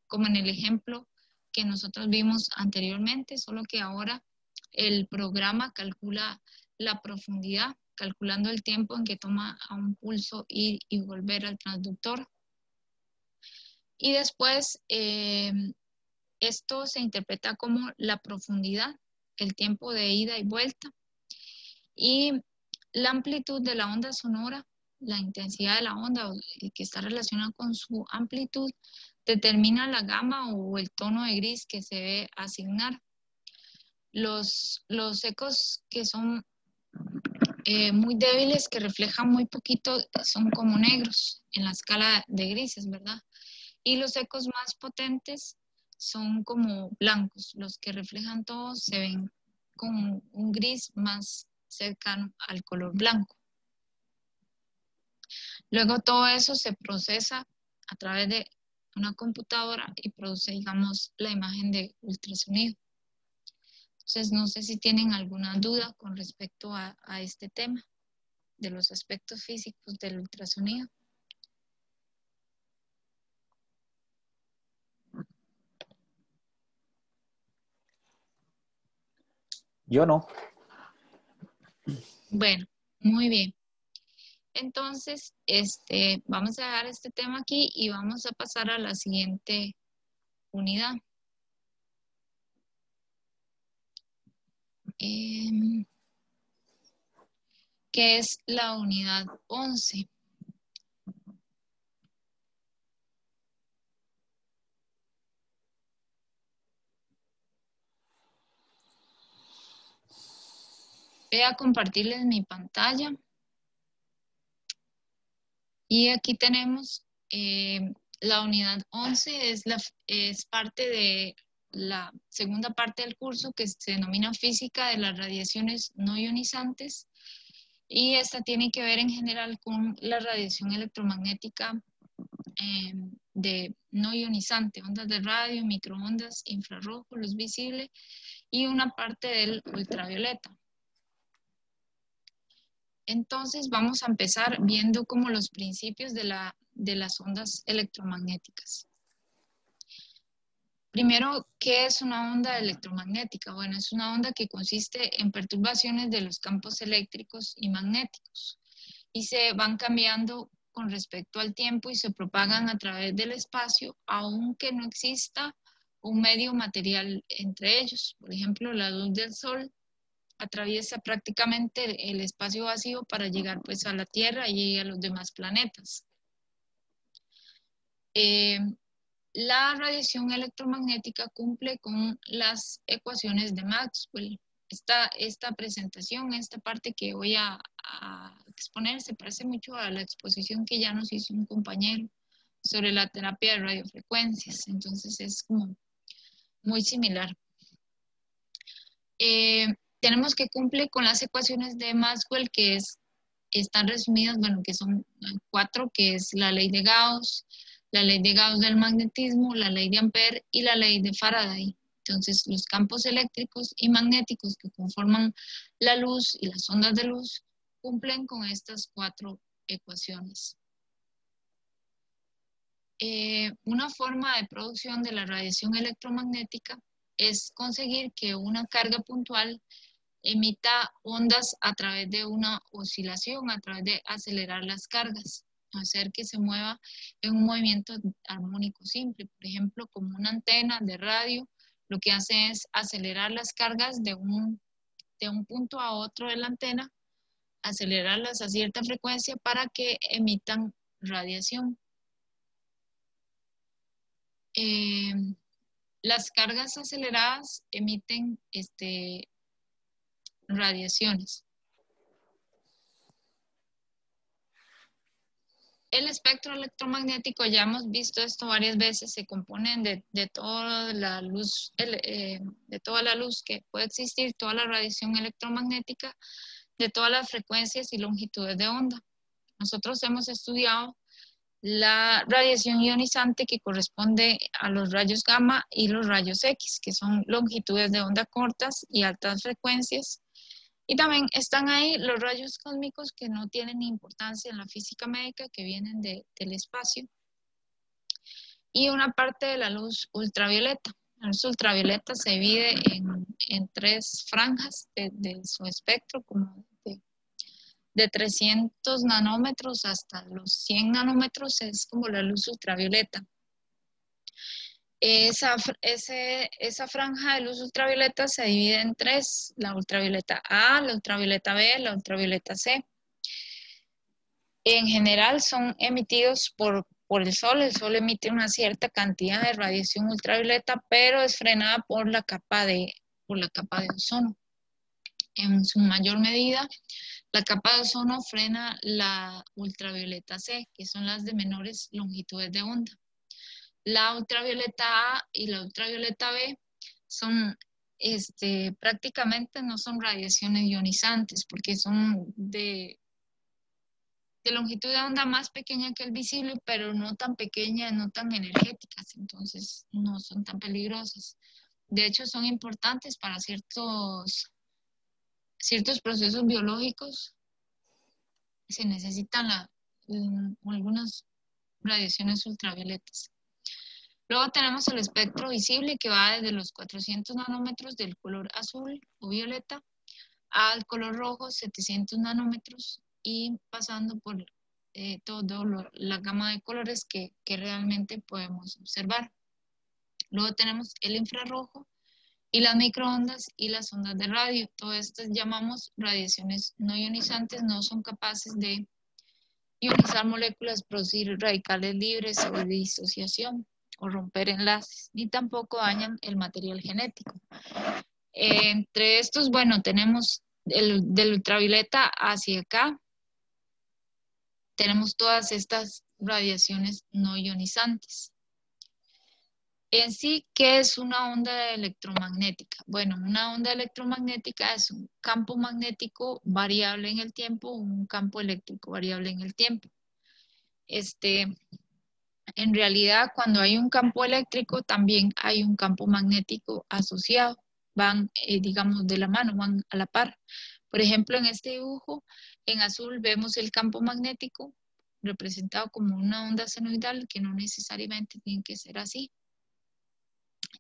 como en el ejemplo que nosotros vimos anteriormente, solo que ahora el programa calcula la profundidad, calculando el tiempo en que toma a un pulso ir y volver al transductor. Y después esto se interpreta como la profundidad, el tiempo de ida y vuelta. Y la amplitud de la onda sonora, la intensidad de la onda que está relacionada con su amplitud, determina la gama o el tono de gris que se debe asignar. Los ecos que son muy débiles, que reflejan muy poquito, son como negros en la escala de grises, ¿verdad? Y los ecos más potentes son como blancos. Los que reflejan todo se ven con un gris más cercano al color blanco. Luego todo eso se procesa a través de una computadora y produce, digamos, la imagen de ultrasonido. Entonces, no sé si tienen alguna duda con respecto a este tema de los aspectos físicos del ultrasonido. Yo no. Bueno, muy bien. Entonces, vamos a dejar este tema aquí y vamos a pasar a la siguiente unidad. Que es la unidad 11. Voy a compartirles mi pantalla. Y aquí tenemos la unidad 11, es parte de la segunda parte del curso que se denomina Física de las Radiaciones No Ionizantes. Y esta tiene que ver en general con la radiación electromagnética de no ionizante, ondas de radio, microondas, infrarrojo, luz visible y una parte del ultravioleta. Entonces vamos a empezar viendo como los principios de las ondas electromagnéticas. Primero, ¿qué es una onda electromagnética? Bueno, es una onda que consiste en perturbaciones de los campos eléctricos y magnéticos y se van cambiando con respecto al tiempo y se propagan a través del espacio, aunque no exista un medio material entre ellos. Por ejemplo, la luz del sol atraviesa prácticamente el espacio vacío para llegar pues a la Tierra y a los demás planetas. La radiación electromagnética cumple con las ecuaciones de Maxwell. Esta presentación, esta parte que voy a exponer, se parece mucho a la exposición que ya nos hizo un compañero sobre la terapia de radiofrecuencias. Entonces es como muy similar. Tenemos que cumplir con las ecuaciones de Maxwell, que están resumidas, bueno, que son 4, que es la ley de Gauss del magnetismo, la ley de Ampère y la ley de Faraday. Entonces, los campos eléctricos y magnéticos que conforman la luz y las ondas de luz cumplen con estas 4 ecuaciones. Una forma de producción de la radiación electromagnética es conseguir que una carga puntual emita ondas a través de una oscilación, a través de acelerar las cargas, hacer que se mueva en un movimiento armónico simple. Por ejemplo, como una antena de radio, lo que hace es acelerar las cargas de un punto a otro de la antena, acelerarlas a cierta frecuencia para que emitan radiación. Las cargas aceleradas emiten radiaciones. El espectro electromagnético, ya hemos visto esto varias veces, se componen de toda la luz, que puede existir, toda la radiación electromagnética, de todas las frecuencias y longitudes de onda. Nosotros hemos estudiado la radiación ionizante, que corresponde a los rayos gamma y los rayos X, que son longitudes de onda cortas y altas frecuencias, Y también están ahí los rayos cósmicos que no tienen importancia en la física médica, que vienen del espacio. Y una parte de la luz ultravioleta. La luz ultravioleta se divide en 3 franjas de su espectro, como de 300 nanómetros hasta los 100 nanómetros, es como la luz ultravioleta. Esa franja de luz ultravioleta se divide en 3, la ultravioleta A, la ultravioleta B, la ultravioleta C. En general son emitidos por el sol emite una cierta cantidad de radiación ultravioleta, pero es frenada por la capa de ozono. En su mayor medida, la capa de ozono frena la ultravioleta C, que son las de menores longitudes de onda. La ultravioleta A y la ultravioleta B son, prácticamente no son radiaciones ionizantes, porque son de longitud de onda más pequeña que el visible, pero no tan pequeña, no tan energéticas, entonces no son tan peligrosas. De hecho, son importantes para ciertos procesos biológicos. Se necesitan algunas radiaciones ultravioletas. Luego tenemos el espectro visible, que va desde los 400 nanómetros del color azul o violeta al color rojo, 700 nanómetros, y pasando por toda la gama de colores que realmente podemos observar. Luego tenemos el infrarrojo y las microondas y las ondas de radio. Todas estas llamamos radiaciones no ionizantes, no son capaces de ionizar moléculas, producir radicales libres o de disociación o romper enlaces, ni tampoco dañan el material genético. Entre estos, bueno, tenemos del ultravioleta hacia acá, tenemos todas estas radiaciones no ionizantes. En sí, ¿qué es una onda electromagnética? Bueno, una onda electromagnética es un campo magnético variable en el tiempo, un campo eléctrico variable en el tiempo. En realidad, cuando hay un campo eléctrico, también hay un campo magnético asociado. Van, digamos, de la mano, van a la par. Por ejemplo, en este dibujo, en azul vemos el campo magnético representado como una onda senoidal, que no necesariamente tiene que ser así.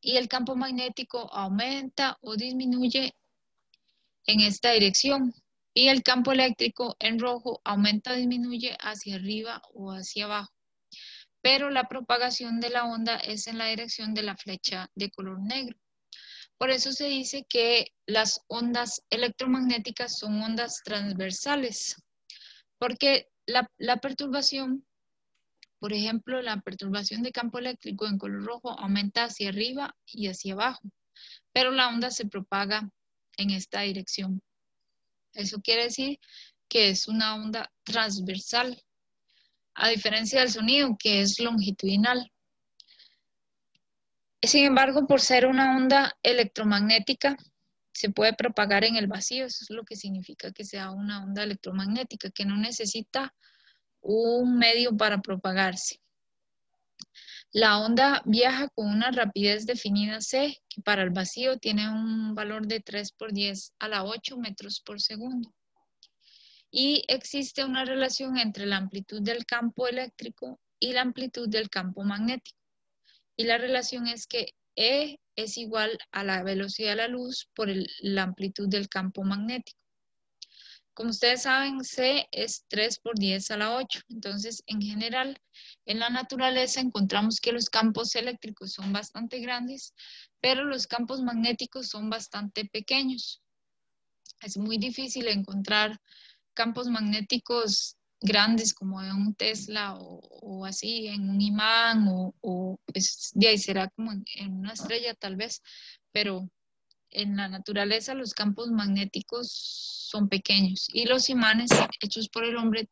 Y el campo magnético aumenta o disminuye en esta dirección. Y el campo eléctrico en rojo aumenta o disminuye hacia arriba o hacia abajo. Pero la propagación de la onda es en la dirección de la flecha de color negro. Por eso se dice que las ondas electromagnéticas son ondas transversales, porque la perturbación, por ejemplo, la perturbación de campo eléctrico en color rojo aumenta hacia arriba y hacia abajo, pero la onda se propaga en esta dirección. Eso quiere decir que es una onda transversal, a diferencia del sonido, que es longitudinal. Sin embargo, por ser una onda electromagnética, se puede propagar en el vacío. Eso es lo que significa que sea una onda electromagnética, que no necesita un medio para propagarse. La onda viaja con una rapidez definida c, que para el vacío tiene un valor de 3 por 10 a la 8 metros por segundo. Y existe una relación entre la amplitud del campo eléctrico y la amplitud del campo magnético. Y la relación es que E es igual a la velocidad de la luz por la amplitud del campo magnético. Como ustedes saben, C es 3 por 10 a la 8. Entonces, en general, en la naturaleza encontramos que los campos eléctricos son bastante grandes, pero los campos magnéticos son bastante pequeños. Es muy difícil encontrar campos magnéticos grandes como en un Tesla o así, en un imán o pues, de ahí será como en una estrella tal vez, pero en la naturaleza los campos magnéticos son pequeños y los imanes hechos por el hombre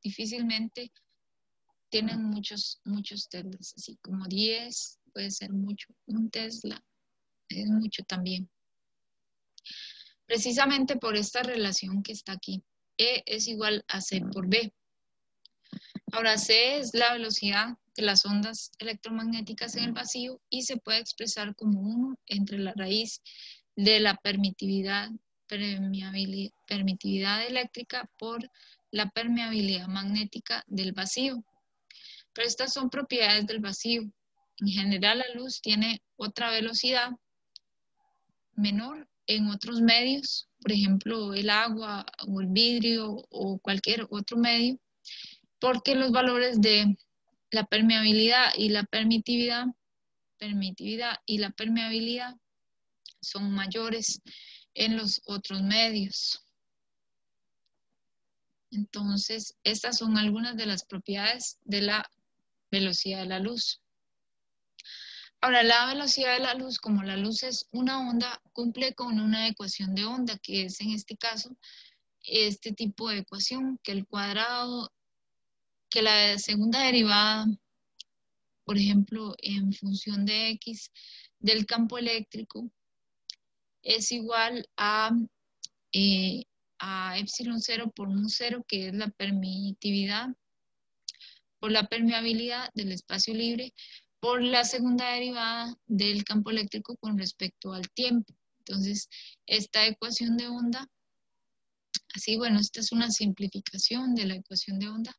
difícilmente tienen muchos Teslas, así como 10 puede ser mucho, un Tesla es mucho también. Precisamente por esta relación que está aquí. E es igual a C por B. Ahora, C es la velocidad de las ondas electromagnéticas en el vacío y se puede expresar como 1 entre la raíz de la permitividad permitividad eléctrica por la permeabilidad magnética del vacío. Pero estas son propiedades del vacío. En general, la luz tiene otra velocidad menor en otros medios, por ejemplo, el agua o el vidrio o cualquier otro medio, porque los valores de la permeabilidad y la permitividad y la permeabilidad son mayores en los otros medios. Entonces, estas son algunas de las propiedades de la velocidad de la luz. Ahora, la velocidad de la luz, como la luz es una onda, cumple con una ecuación de onda, que es en este caso, este tipo de ecuación, que el cuadrado, que la segunda derivada, por ejemplo, en función de X del campo eléctrico, es igual a epsilon 0 por mu 0, que es la permitividad, por la permeabilidad del espacio libre, por la segunda derivada del campo eléctrico con respecto al tiempo. Entonces, esta ecuación de onda, así, bueno, esta es una simplificación de la ecuación de onda,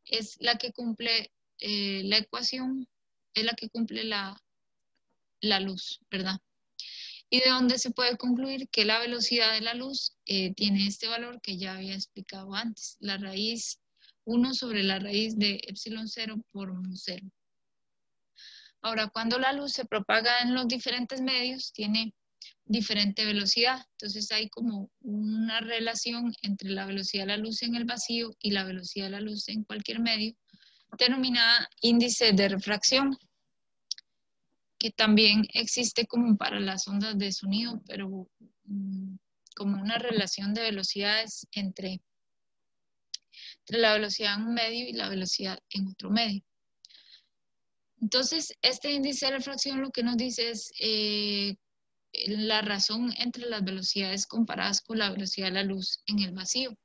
es la que cumple la ecuación, es la que cumple la luz, ¿verdad? Y de donde se puede concluir que la velocidad de la luz tiene este valor que ya había explicado antes, la raíz 1 sobre la raíz de epsilon 0 por mu 0. Ahora, cuando la luz se propaga en los diferentes medios, tiene diferente velocidad. Entonces hay como una relación entre la velocidad de la luz en el vacío y la velocidad de la luz en cualquier medio, denominada índice de refracción, que también existe como para las ondas de sonido, pero como una relación de velocidades entre la velocidad en un medio y la velocidad en otro medio. Entonces, este índice de refracción lo que nos dice es la razón entre las velocidades comparadas con la velocidad de la luz en el vacío.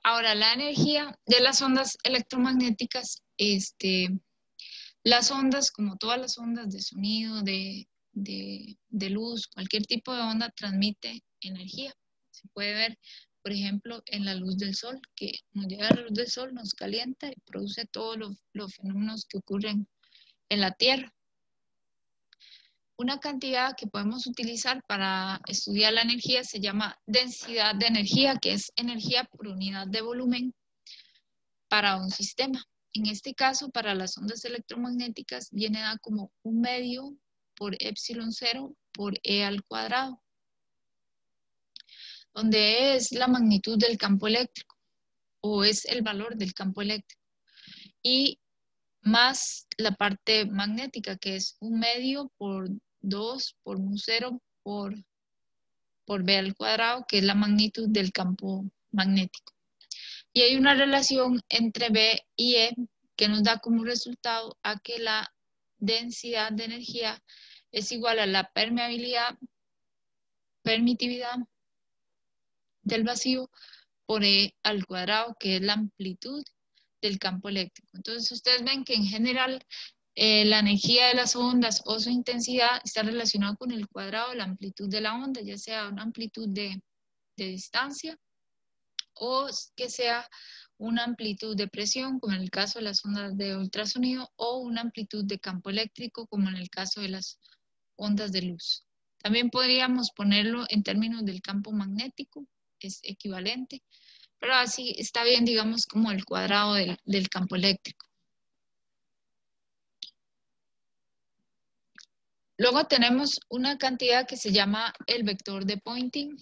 Ahora, la energía de las ondas electromagnéticas, las ondas, como todas las ondas de sonido, de luz, cualquier tipo de onda transmite energía. Se puede ver, por ejemplo, en la luz del sol, que nos llega la luz del sol, nos calienta y produce todos los fenómenos que ocurren en la Tierra. Una cantidad que podemos utilizar para estudiar la energía se llama densidad de energía, que es energía por unidad de volumen para un sistema. En este caso, para las ondas electromagnéticas, viene dada como 1 medio por epsilon 0 por E al cuadrado, donde es la magnitud del campo eléctrico, o es el valor del campo eléctrico, y más la parte magnética, que es 1 medio por 2 por mu 0 por B al cuadrado, que es la magnitud del campo magnético. Y hay una relación entre B y E que nos da como resultado a que la densidad de energía es igual a la permitividad del vacío por E al cuadrado, que es la amplitud del campo eléctrico. Entonces, ustedes ven que en general la energía de las ondas o su intensidad está relacionada con el cuadrado de la amplitud de la onda, ya sea una amplitud de distancia o que sea una amplitud de presión, como en el caso de las ondas de ultrasonido, o una amplitud de campo eléctrico, como en el caso de las ondas de luz. También podríamos ponerlo en términos del campo magnético, es equivalente, pero así está bien, digamos, como el cuadrado del campo eléctrico. Luego tenemos una cantidad que se llama el vector de Poynting.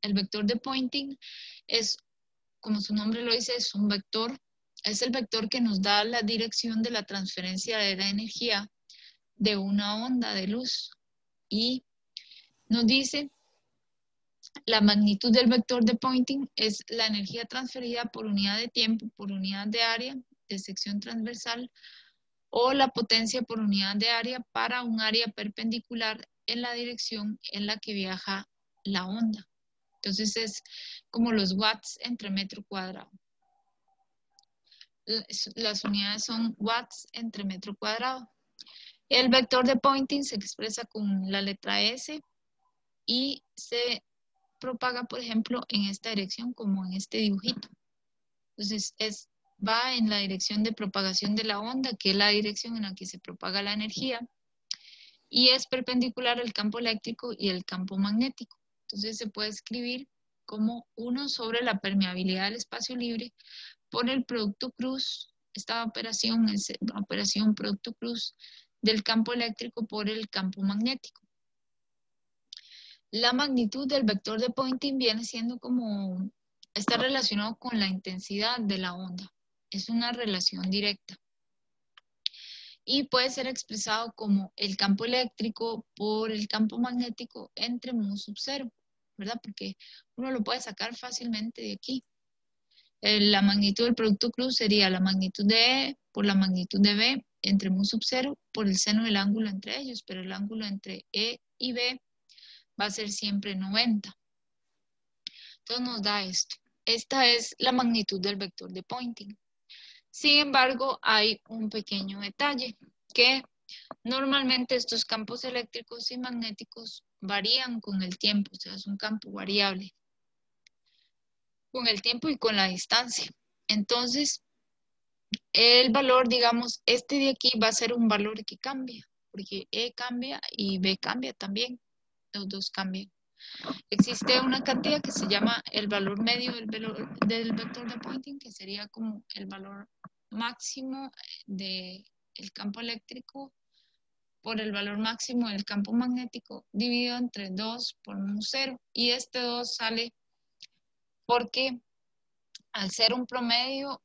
El vector de Poynting es, como su nombre lo dice, es un vector. Es el vector que nos da la dirección de la transferencia de la energía de una onda de luz. Y nos dice la magnitud del vector de Poynting es la energía transferida por unidad de tiempo, por unidad de área de sección transversal, o la potencia por unidad de área para un área perpendicular en la dirección en la que viaja la onda. Entonces es como los watts entre metro cuadrado. Las unidades son watts entre metro cuadrado. El vector de Poynting se expresa con la letra S y se propaga, por ejemplo, en esta dirección, como en este dibujito. Entonces, va en la dirección de propagación de la onda, que es la dirección en la que se propaga la energía, y es perpendicular al campo eléctrico y el campo magnético. Entonces, se puede escribir como 1 sobre la permeabilidad del espacio libre por el producto cruz. Esta operación es la operación producto cruz del campo eléctrico por el campo magnético. La magnitud del vector de Poynting viene siendo como, está relacionado con la intensidad de la onda. Es una relación directa. Y puede ser expresado como el campo eléctrico por el campo magnético entre mu sub 0, ¿verdad? Porque uno lo puede sacar fácilmente de aquí. La magnitud del producto cruz sería la magnitud de E por la magnitud de B entre mu sub 0 por el seno del ángulo entre ellos, pero el ángulo entre E y B va a ser siempre 90. Entonces nos da esto. Esta es la magnitud del vector de Poynting. Sin embargo, hay un pequeño detalle, que normalmente estos campos eléctricos y magnéticos varían con el tiempo, o sea, es un campo variable, con el tiempo y con la distancia. Entonces, el valor, digamos, este de aquí va a ser un valor que cambia, porque E cambia y B cambia también, los dos cambian. Existe una cantidad que se llama el valor medio del vector de Poynting, que sería como el valor máximo del campo eléctrico por el valor máximo del campo magnético dividido entre 2 por mu 0. Y este 2 sale porque al ser un promedio,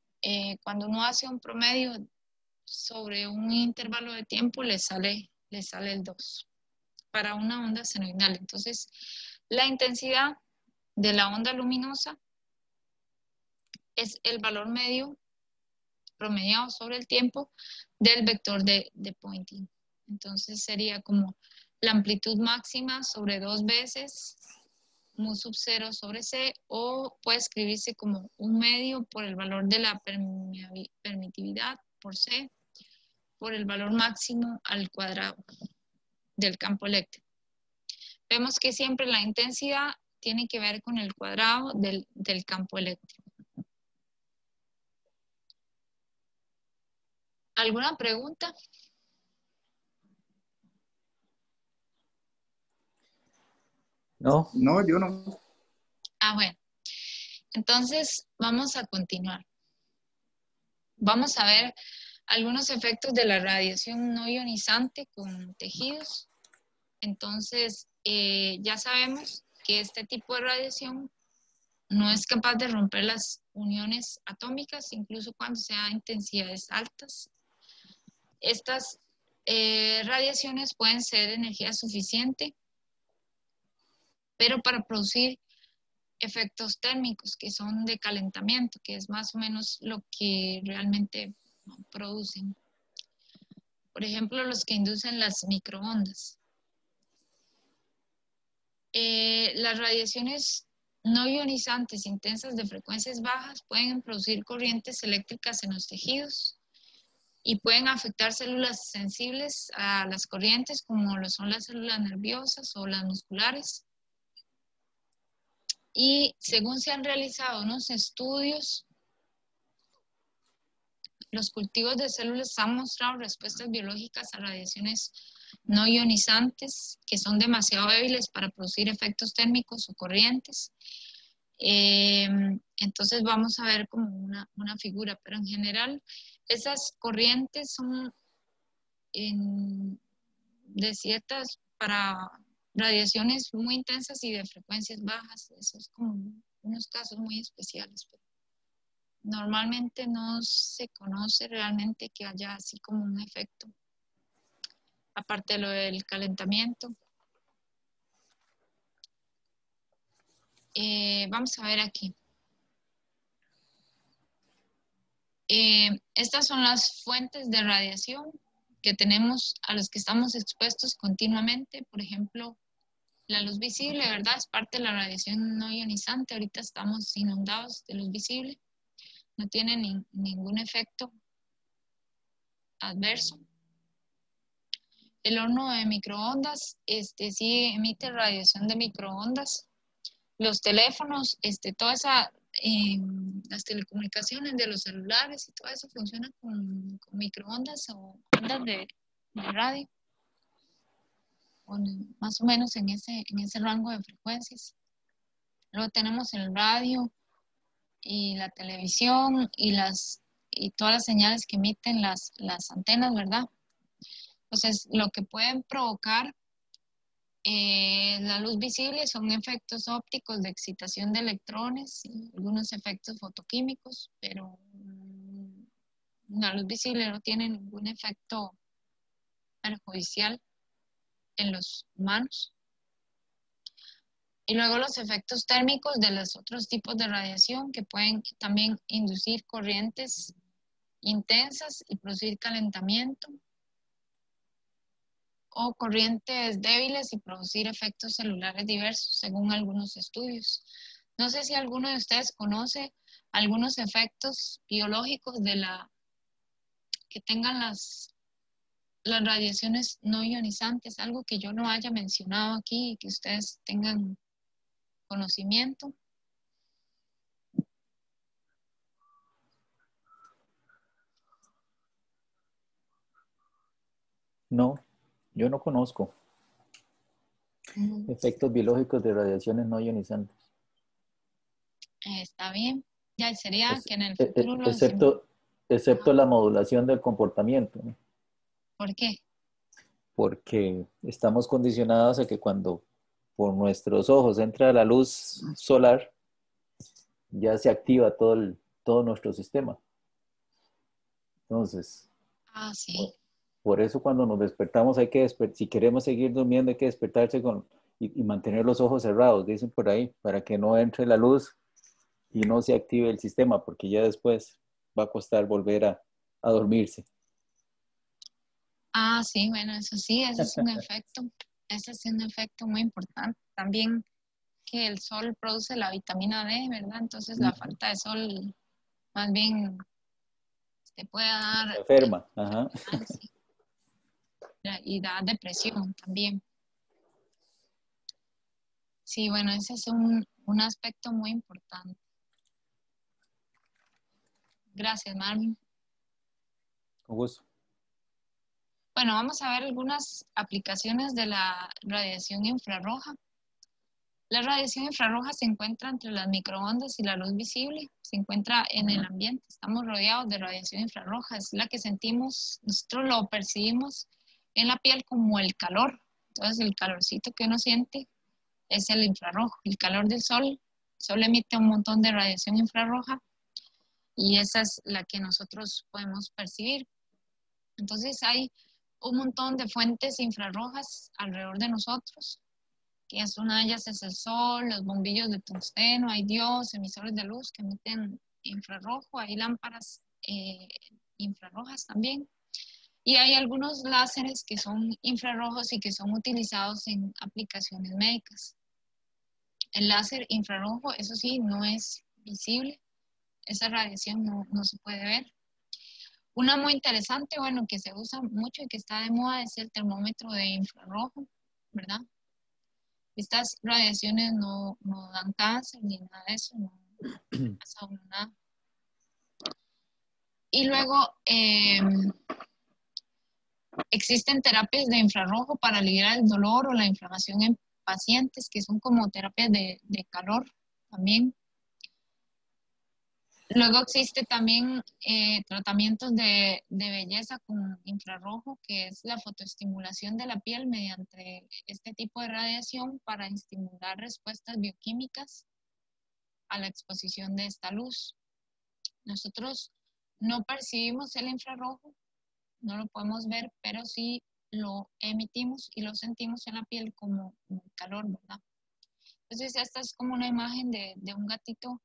cuando uno hace un promedio sobre un intervalo de tiempo, le sale el 2 para una onda senoidal. Entonces, la intensidad de la onda luminosa es el valor medio promediado sobre el tiempo del vector de Poynting. Entonces sería como la amplitud máxima sobre 2 veces mu sub 0 sobre C, o puede escribirse como un medio por el valor de la permitividad por C por el valor máximo al cuadrado del campo eléctrico. Vemos que siempre la intensidad tiene que ver con el cuadrado del campo eléctrico. ¿Alguna pregunta? No. No, yo no. Ah, bueno. Entonces, vamos a continuar. Vamos a ver algunos efectos de la radiación no ionizante con tejidos. Entonces, ya sabemos que este tipo de radiación no es capaz de romper las uniones atómicas, incluso cuando sea a intensidades altas. Estas radiaciones pueden ser energía suficiente, pero para producir efectos térmicos que son de calentamiento, que es más o menos lo que realmente producen. Por ejemplo, los que inducen las microondas. Las radiaciones no ionizantes intensas de frecuencias bajas pueden producir corrientes eléctricas en los tejidos y pueden afectar células sensibles a las corrientes, como lo son las células nerviosas o las musculares. Y según se han realizado unos estudios, los cultivos de células han mostrado respuestas biológicas a radiaciones no ionizantes que son demasiado débiles para producir efectos térmicos o corrientes. Entonces vamos a ver como una figura, pero en general esas corrientes son de ciertas, para radiaciones muy intensas y de frecuencias bajas. Eso es como unos casos muy especiales, pero normalmente no se conoce realmente que haya así como un efecto, aparte de lo del calentamiento. Vamos a ver aquí. Estas son las fuentes de radiación que tenemos, a las que estamos expuestos continuamente. Por ejemplo, la luz visible, ¿verdad? Es parte de la radiación no ionizante. Ahorita estamos inundados de luz visible. No tiene ningún efecto adverso. El horno de microondas, sí emite radiación de microondas. Los teléfonos, toda esa, las telecomunicaciones de los celulares y todo eso funciona con microondas o ondas de radio, más o menos en ese rango de frecuencias. Luego tenemos el radio y la televisión y todas las señales que emiten las antenas, ¿verdad? Entonces, lo que pueden provocar la luz visible son efectos ópticos de excitación de electrones y algunos efectos fotoquímicos, pero la luz visible no tiene ningún efecto perjudicial en los humanos. Y luego los efectos térmicos de los otros tipos de radiación que pueden también inducir corrientes intensas y producir calentamiento, o corrientes débiles y producir efectos celulares diversos, según algunos estudios. No sé si alguno de ustedes conoce algunos efectos biológicos que tengan las radiaciones no ionizantes, algo que yo no haya mencionado aquí y que ustedes tengan conocimiento. No, yo no conozco efectos biológicos de radiaciones no ionizantes. Está bien. Ya sería Es- que en el futuro excepto la modulación del comportamiento, ¿no? ¿Por qué? Porque estamos condicionados a que cuando por nuestros ojos entra la luz solar, ya se activa todo nuestro sistema. Entonces, Sí. por eso cuando nos despertamos hay que si queremos seguir durmiendo hay que despertarse y mantener los ojos cerrados, dicen por ahí, para que no entre la luz y no se active el sistema, porque ya después va a costar volver a dormirse. Sí, bueno, eso sí, ese es un efecto. Ese es un efecto muy importante. También que el sol produce la vitamina D, ¿verdad? Entonces la falta de sol más bien te puede dar Enferma, ajá. sí, y da depresión también. Sí, bueno, ese es un aspecto muy importante. Gracias, Marvin. Con gusto. Bueno, vamos a ver algunas aplicaciones de la radiación infrarroja. La radiación infrarroja se encuentra entre las microondas y la luz visible. Se encuentra en el ambiente. Estamos rodeados de radiación infrarroja. Es la que sentimos, nosotros lo percibimos en la piel como el calor. Entonces, el calorcito que uno siente es el infrarrojo. El calor del sol. El sol emite un montón de radiación infrarroja y esa es la que nosotros podemos percibir. Entonces, hay un montón de fuentes infrarrojas alrededor de nosotros. Que es una de ellas es el sol, los bombillos de tungsteno, hay dios, emisores de luz que emiten infrarrojo, hay lámparas infrarrojas también. Y hay algunos láseres que son infrarrojos y que son utilizados en aplicaciones médicas. El láser infrarrojo, eso sí, no es visible, esa radiación no se puede ver. Una muy interesante, bueno, que se usa mucho y que está de moda es el termómetro de infrarrojo, ¿verdad? Estas radiaciones no dan cáncer ni nada de eso, no pasa uno nada. Y luego existen terapias de infrarrojo para aliviar el dolor o la inflamación en pacientes, que son como terapias de calor también. Luego existe también tratamientos de belleza con infrarrojo, que es la fotoestimulación de la piel mediante este tipo de radiación para estimular respuestas bioquímicas a la exposición de esta luz. Nosotros no percibimos el infrarrojo, no lo podemos ver, pero sí lo emitimos y lo sentimos en la piel como calor, ¿verdad? Entonces esta es como una imagen de un gatito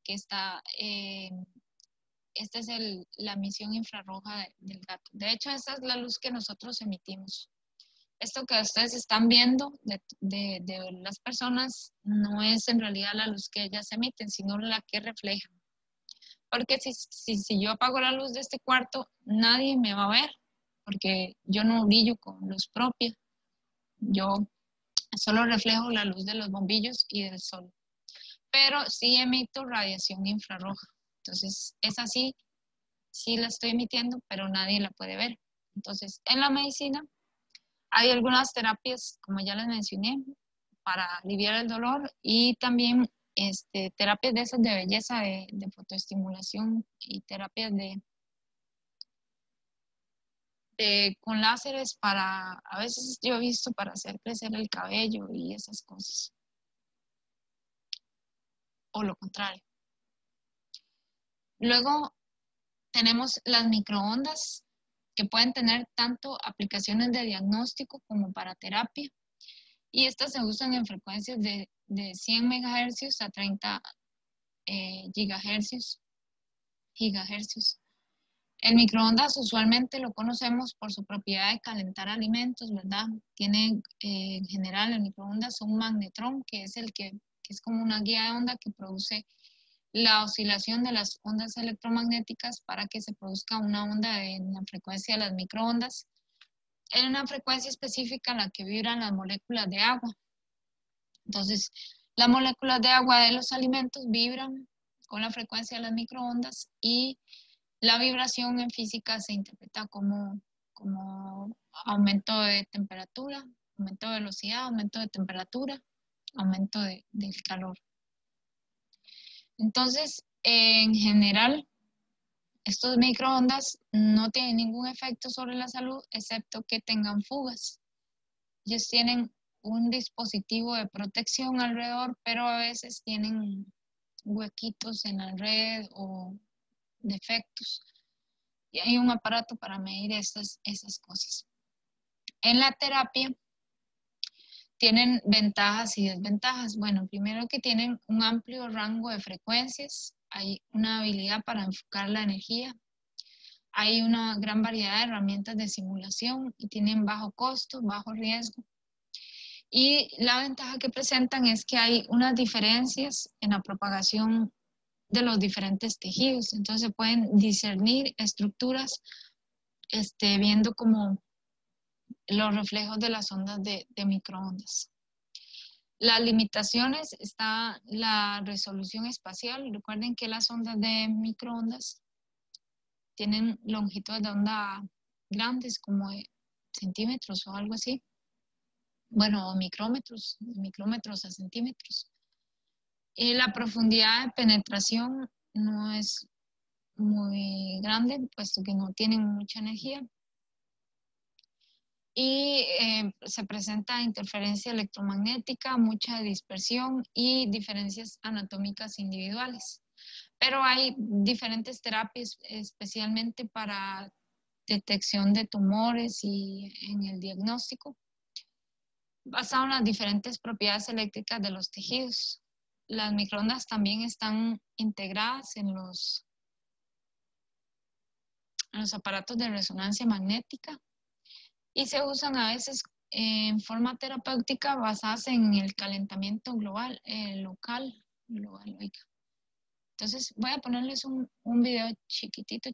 que está, esta es la emisión infrarroja del gato. De hecho, esta es la luz que nosotros emitimos. Esto que ustedes están viendo de las personas no es en realidad la luz que ellas emiten, sino la que reflejan. Porque si yo apago la luz de este cuarto, nadie me va a ver. porque yo no brillo con luz propia. Yo solo reflejo la luz de los bombillos y del sol. Pero sí emito radiación infrarroja. Entonces, esa sí la estoy emitiendo, pero nadie la puede ver. Entonces, en la medicina hay algunas terapias, como ya les mencioné, para aliviar el dolor y también terapias de esas de belleza, de fotoestimulación y terapias con láseres para, a veces yo he visto para hacer crecer el cabello y esas cosas. O lo contrario. Luego tenemos las microondas, que pueden tener tanto aplicaciones de diagnóstico como para terapia. Y estas se usan en frecuencias de 100 MHz a 30 gigahercios. El microondas usualmente lo conocemos por su propiedad de calentar alimentos, ¿verdad? Tiene en general el microondas un magnetrón, que es que es como una guía de onda que produce la oscilación de las ondas electromagnéticas para que se produzca una onda en la frecuencia de las microondas, en una frecuencia específica en la que vibran las moléculas de agua. Entonces, las moléculas de agua de los alimentos vibran con la frecuencia de las microondas y la vibración en física se interpreta como aumento de temperatura, aumento de velocidad, aumento de temperatura, aumento del calor. Entonces, en general, estos microondas no tienen ningún efecto sobre la salud, excepto que tengan fugas. Ellos tienen un dispositivo de protección alrededor, pero a veces tienen huequitos en la red o defectos. Y hay un aparato para medir esas cosas. En la terapia tienen ventajas y desventajas. Bueno, primero que tienen un amplio rango de frecuencias, hay una habilidad para enfocar la energía, hay una gran variedad de herramientas de simulación y tienen bajo costo, bajo riesgo. Y la ventaja que presentan es que hay unas diferencias en la propagación de los diferentes tejidos. Entonces pueden discernir estructuras viendo como los reflejos de las ondas de microondas. Las limitaciones está la resolución espacial. Recuerden que las ondas de microondas tienen longitudes de onda grandes, como de centímetros o algo así. Bueno, micrómetros, de micrómetros a centímetros. Y la profundidad de penetración no es muy grande, puesto que no tienen mucha energía. Y se presenta interferencia electromagnética, mucha dispersión y diferencias anatómicas individuales. Pero hay diferentes terapias, especialmente para detección de tumores y en el diagnóstico, basado en las diferentes propiedades eléctricas de los tejidos. Las microondas también están integradas en los aparatos de resonancia magnética y se usan a veces en forma terapéutica basadas en el calentamiento global, local. Oiga. Entonces voy a ponerles un video chiquitito.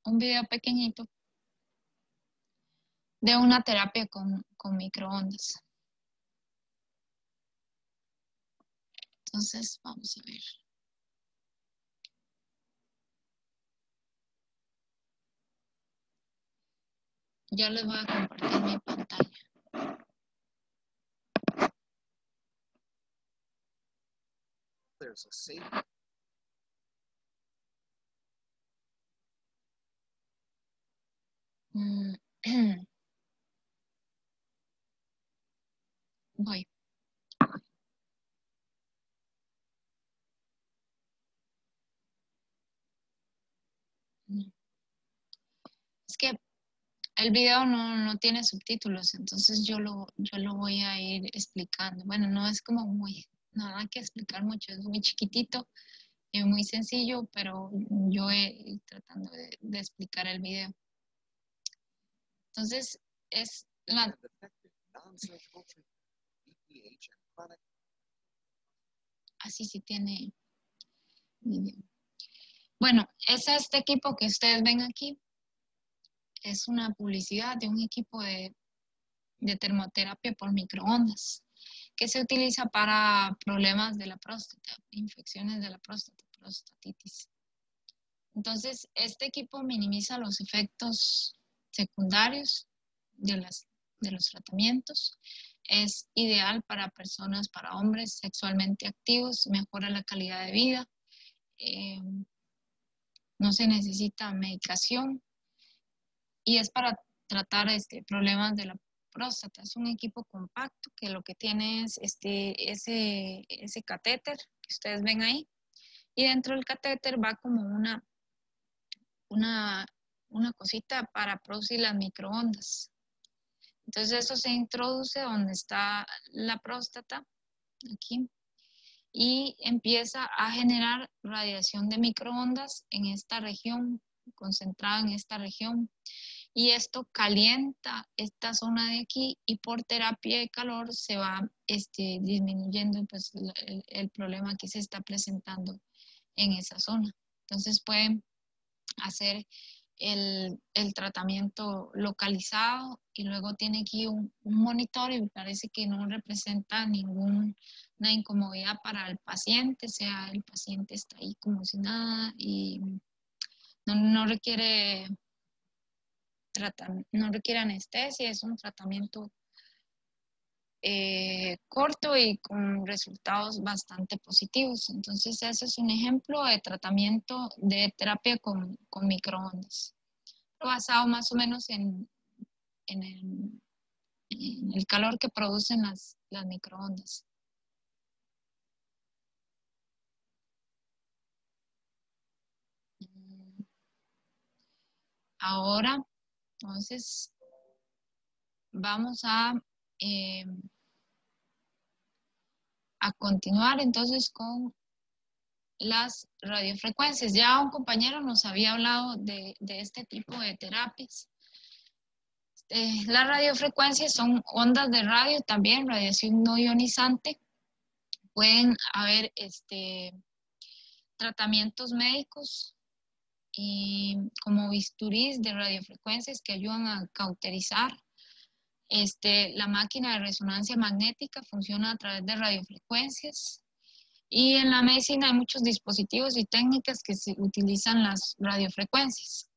Un video pequeñito de una terapia con microondas. Entonces, vamos a ver. Ya les voy a compartir mi pantalla. There's a safe. Voy. Es que el video no tiene subtítulos, entonces yo lo voy a ir explicando. Bueno, no es como nada que explicar mucho, es muy chiquitito y muy sencillo, pero yo he tratando de explicar el video. Entonces, es la... Así sí tiene Muy bien. Bueno, es este equipo que ustedes ven aquí. Es una publicidad de un equipo de termoterapia por microondas que se utiliza para problemas de la próstata, infecciones de la próstata, prostatitis. Entonces, este equipo minimiza los efectos secundarios de los tratamientos. Es ideal para personas, para hombres sexualmente activos, mejora la calidad de vida, no se necesita medicación y es para tratar problemas de la próstata. Es un equipo compacto que lo que tiene es ese catéter que ustedes ven ahí, y dentro del catéter va como una cosita para producir las microondas. Entonces eso se introduce donde está la próstata, aquí, y empieza a generar radiación de microondas en esta región, concentrada en esta región. Y esto calienta esta zona de aquí y por terapia de calor se va disminuyendo pues, el problema que se está presentando en esa zona. Entonces pueden hacer el tratamiento localizado y luego tiene aquí un monitor y parece que no representa ninguna incomodidad para el paciente, o sea, el paciente está ahí como si nada y no requiere anestesia, es un tratamiento corto y con resultados bastante positivos. Entonces, ese es un ejemplo de tratamiento de terapia con microondas, basado más o menos en el calor que producen las microondas. Ahora, entonces, vamos a continuar entonces con las radiofrecuencias. Ya un compañero nos había hablado de este tipo de terapias. Las radiofrecuencias son ondas de radio también, radiación no ionizante. Pueden haber tratamientos médicos y como bisturís de radiofrecuencias que ayudan a cauterizar. La máquina de resonancia magnética funciona a través de radiofrecuencias. Y en la medicina hay muchos dispositivos y técnicas que se utilizan las radiofrecuencias.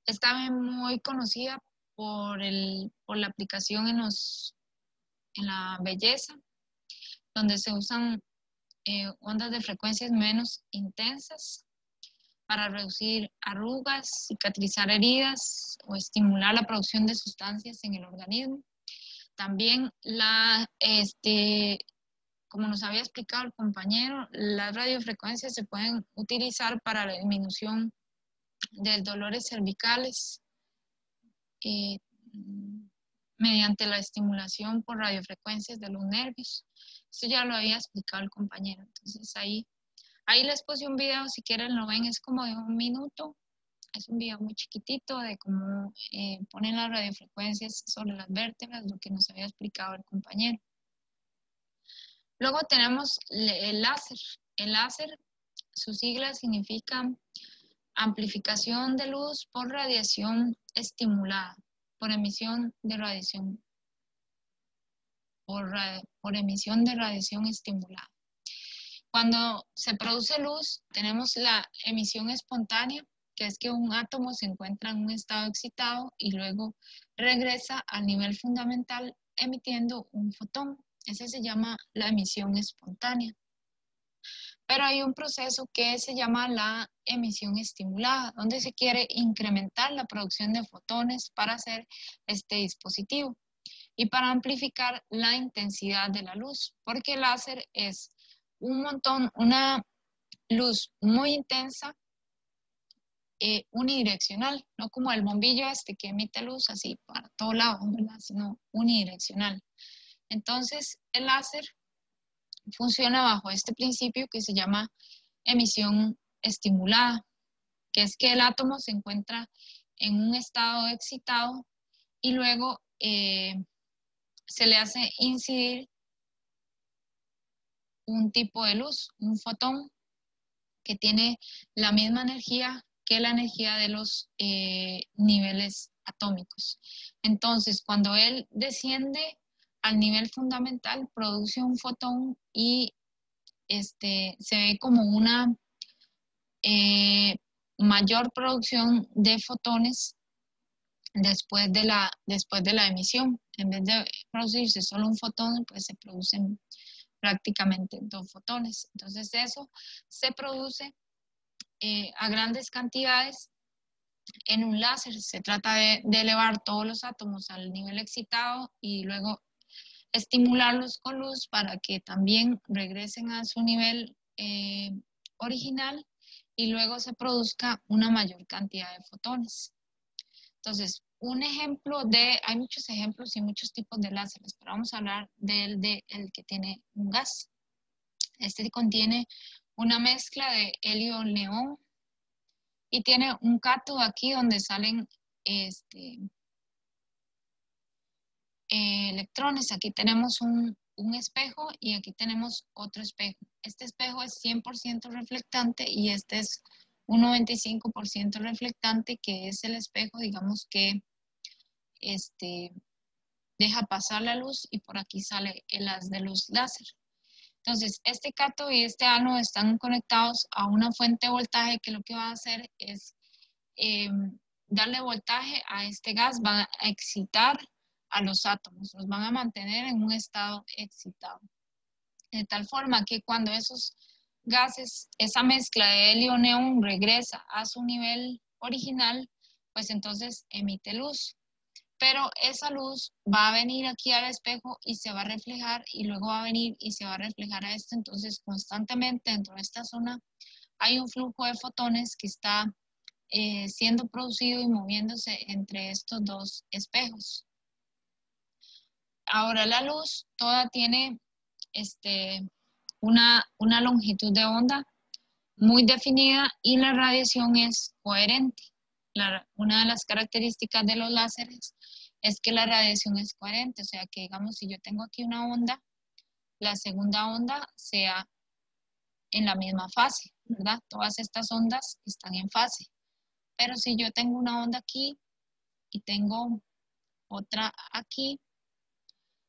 Está muy conocida por la aplicación en la belleza, donde se usan ondas de frecuencias menos intensas para reducir arrugas, cicatrizar heridas o estimular la producción de sustancias en el organismo. También como nos había explicado el compañero, las radiofrecuencias se pueden utilizar para la disminución de dolores cervicales mediante la estimulación por radiofrecuencias de los nervios. Esto ya lo había explicado el compañero. Entonces ahí les puse un video, si quieren lo ven, es como de 1 minuto. Es un video muy chiquitito de cómo ponen las radiofrecuencias sobre las vértebras, lo que nos había explicado el compañero. Luego tenemos el láser. El láser, sus siglas significan amplificación de luz por radiación estimulada, por emisión de radiación, por emisión de radiación estimulada. Cuando se produce luz, tenemos la emisión espontánea, que es que un átomo se encuentra en un estado excitado y luego regresa al nivel fundamental emitiendo un fotón. Ese se llama la emisión espontánea. Pero hay un proceso que se llama la emisión estimulada, donde se quiere incrementar la producción de fotones para hacer este dispositivo y para amplificar la intensidad de la luz, porque el láser es una luz muy intensa, unidireccional, no como el bombillo que emite luz así para todo lado, ¿verdad? Sino unidireccional. Entonces, el láser funciona bajo este principio que se llama emisión estimulada, que es que el átomo se encuentra en un estado excitado y luego se le hace incidir un tipo de luz, un fotón, que tiene la misma energía que la energía de los niveles atómicos. Entonces, cuando él desciende al nivel fundamental, produce un fotón y se ve como una mayor producción de fotones después de la emisión. En vez de producirse solo un fotón, pues se producen prácticamente 2 fotones. Entonces eso se produce a grandes cantidades en un láser. Se trata de elevar todos los átomos al nivel excitado y luego estimularlos con luz para que también regresen a su nivel original y luego se produzca una mayor cantidad de fotones. Entonces, un ejemplo hay muchos ejemplos y muchos tipos de láseres, pero vamos a hablar del que tiene un gas. Este contiene una mezcla de helio-neón y tiene un cátodo aquí donde salen electrones. Aquí tenemos un espejo y aquí tenemos otro espejo. Este espejo es 100% reflectante y este es un 95% reflectante, que es el espejo, digamos, que deja pasar la luz y por aquí sale el haz de luz láser. Entonces, este cátodo y este ánodo están conectados a una fuente de voltaje que lo que va a hacer es darle voltaje a este gas, va a excitar a los átomos, los van a mantener en un estado excitado. De tal forma que cuando esos gases, esa mezcla de helio-neón regresa a su nivel original, pues entonces emite luz. Pero esa luz va a venir aquí al espejo y se va a reflejar y luego va a venir y se va a reflejar a esto. Entonces constantemente dentro de esta zona hay un flujo de fotones que está siendo producido y moviéndose entre estos dos espejos. Ahora la luz toda tiene una longitud de onda muy definida y la radiación es coherente. Una de las características de los láseres es que la radiación es coherente, o sea que digamos si yo tengo aquí una onda, la segunda onda sea en la misma fase, ¿verdad? Todas estas ondas están en fase. Pero si yo tengo una onda aquí y tengo otra aquí,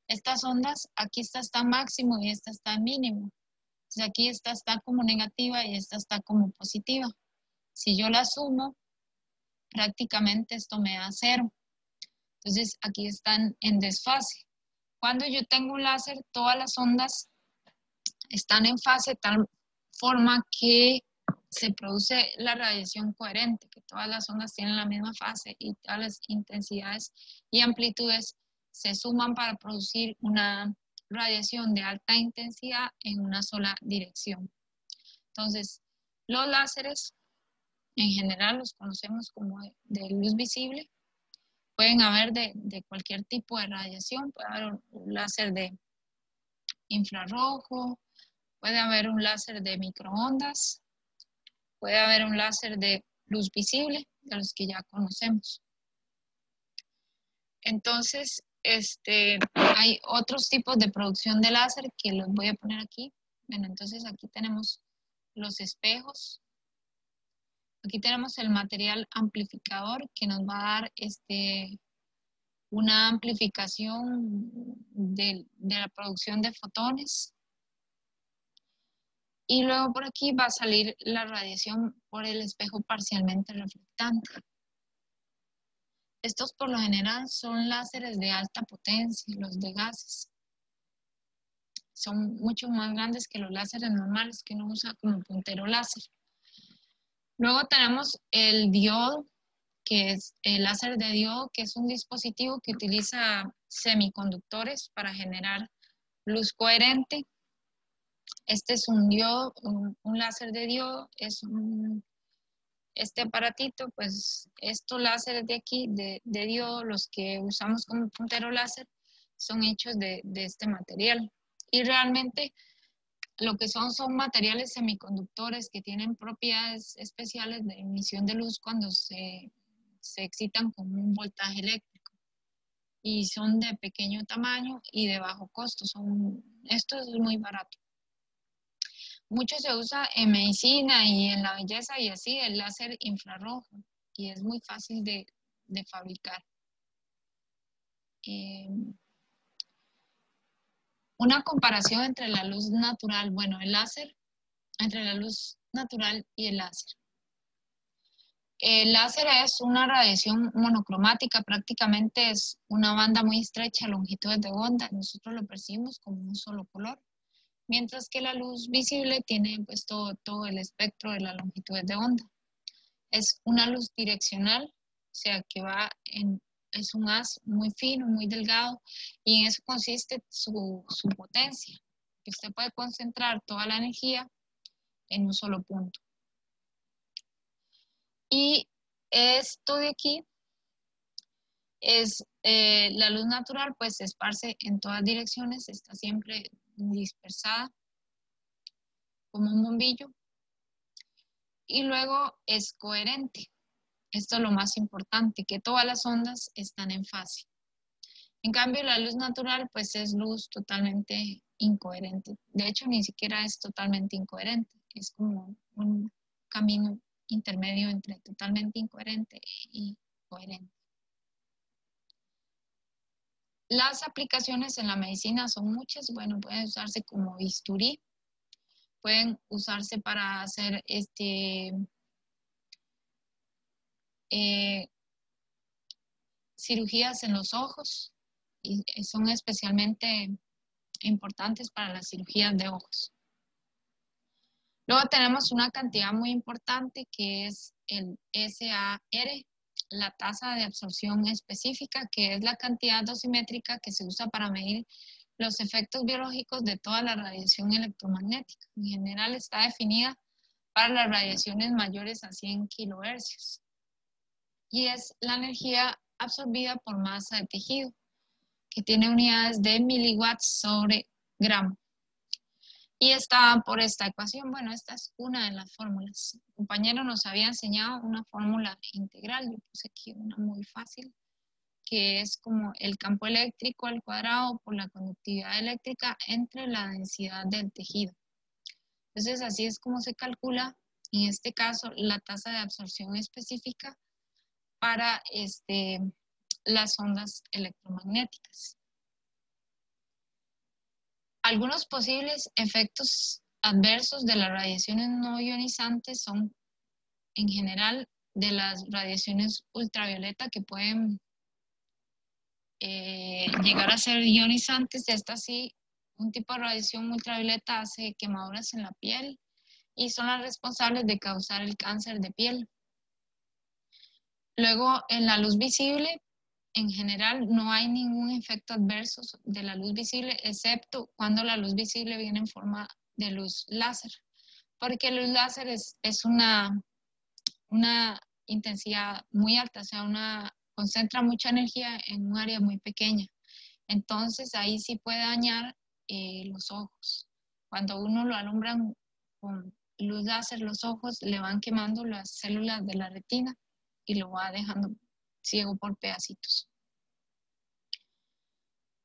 estas ondas, aquí esta está máximo y esta está mínimo. O sea, aquí esta está como negativa y esta está como positiva. Si yo la sumo, prácticamente esto me da 0. Entonces aquí están en desfase. Cuando yo tengo un láser, todas las ondas están en fase de tal forma que se produce la radiación coherente, que todas las ondas tienen la misma fase y todas las intensidades y amplitudes se suman para producir una radiación de alta intensidad en una sola dirección. Entonces, los láseres en general los conocemos como de luz visible. Pueden haber de cualquier tipo de radiación, puede haber un láser de infrarrojo, puede haber un láser de microondas, puede haber un láser de luz visible, de los que ya conocemos. Entonces, hay otros tipos de producción de láser que los voy a poner aquí. Bueno, entonces aquí tenemos los espejos. Aquí tenemos el material amplificador que nos va a dar una amplificación de la producción de fotones. Y luego por aquí va a salir la radiación por el espejo parcialmente reflectante. Estos por lo general son láseres de alta potencia, los de gases. Son mucho más grandes que los láseres normales que uno usa como puntero láser. Luego tenemos el diodo, que es el láser de diodo, que es un dispositivo que utiliza semiconductores para generar luz coherente. Este es un diodo, un láser de diodo, es este aparatito, pues estos láseres de aquí, de diodo, los que usamos como puntero láser, son hechos de este material. Y realmente lo que son materiales semiconductores que tienen propiedades especiales de emisión de luz cuando se excitan con un voltaje eléctrico. Y son de pequeño tamaño y de bajo costo. Esto es muy barato. mucho se usa en medicina y en la belleza y así, el láser infrarrojo, y es muy fácil de fabricar. Una comparación entre la luz natural, bueno, el láser, entre la luz natural y el láser. El láser es una radiación monocromática, prácticamente es una banda muy estrecha a longitudes de onda, nosotros lo percibimos como un solo color, mientras que la luz visible tiene pues todo el espectro de la longitud de onda. Es una luz direccional, o sea que es un haz muy fino, muy delgado, y en eso consiste su potencia, que usted puede concentrar toda la energía en un solo punto. Y esto de aquí es la luz natural, pues se esparce en todas direcciones, está siempre dispersada como un bombillo, y luego es coherente. Esto es lo más importante, que todas las ondas están en fase. En cambio, la luz natural, pues es luz totalmente incoherente. De hecho, ni siquiera es totalmente incoherente. Es como un camino intermedio entre totalmente incoherente y coherente. Las aplicaciones en la medicina son muchas. Bueno, pueden usarse como bisturí. Pueden usarse para hacer cirugías en los ojos. Y son especialmente importantes para las cirugías de ojos. Luego tenemos una cantidad muy importante que es el SAR, la tasa de absorción específica, que es la cantidad dosimétrica que se usa para medir los efectos biológicos de toda la radiación electromagnética. En general está definida para las radiaciones mayores a 100 kilohercios. Y es la energía absorbida por masa de tejido, que tiene unidades de miliwatts sobre gramo. Y está por esta ecuación. Bueno, esta es una de las fórmulas. El compañero nos había enseñado una fórmula integral. Yo puse aquí una muy fácil, que es como el campo eléctrico al cuadrado por la conductividad eléctrica entre la densidad del tejido. Entonces, así es como se calcula, en este caso, la tasa de absorción específica para las ondas electromagnéticas. Algunos posibles efectos adversos de las radiaciones no ionizantes son, en general, de las radiaciones ultravioleta que pueden llegar a ser ionizantes. Esta sí, un tipo de radiación ultravioleta hace quemaduras en la piel y son las responsables de causar el cáncer de piel. Luego, en la luz visible, en general no hay ningún efecto adverso de la luz visible, excepto cuando la luz visible viene en forma de luz láser, porque la luz láser es una intensidad muy alta, o sea, concentra mucha energía en un área muy pequeña. Entonces ahí sí puede dañar los ojos. Cuando uno lo alumbran con luz láser, los ojos le van quemando las células de la retina y lo va dejando ciego por pedacitos.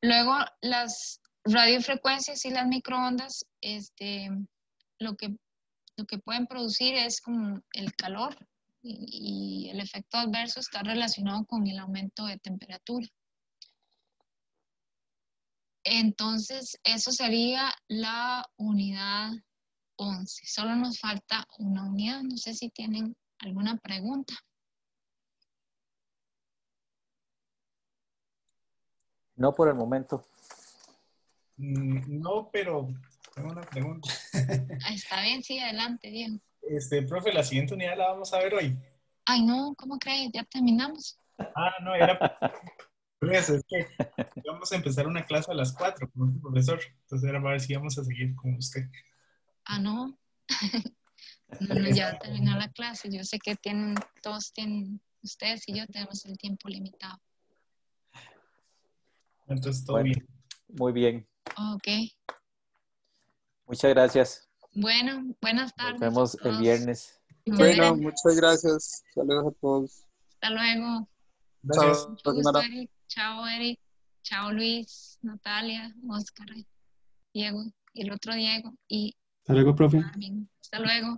Luego, las radiofrecuencias y las microondas, lo que pueden producir es como el calor y el efecto adverso está relacionado con el aumento de temperatura. Entonces, eso sería la unidad 11. Solo nos falta una unidad. No sé si tienen alguna pregunta. No por el momento. No, pero tengo una pregunta. Está bien, sí, adelante, Diego. Profe, la siguiente unidad la vamos a ver hoy. Ay, no, ¿cómo crees? Ya terminamos. No, era por eso, es que vamos a empezar una clase a las 4 con un profesor. Entonces era para ver si vamos a seguir con usted. No. No, ya terminó la clase. Yo sé que ustedes y yo tenemos el tiempo limitado. Entonces todo Bueno, bien. muy bien. Ok. Muchas gracias. Bueno, buenas tardes. Nos vemos el viernes. Bueno, muchas gracias. Saludos a todos. Hasta luego. Gracias. Mucho gusto, Eric. Chao, Eric. Chao, Luis, Natalia, Oscar, Diego y el otro Diego y Hasta luego, profe. Hasta luego.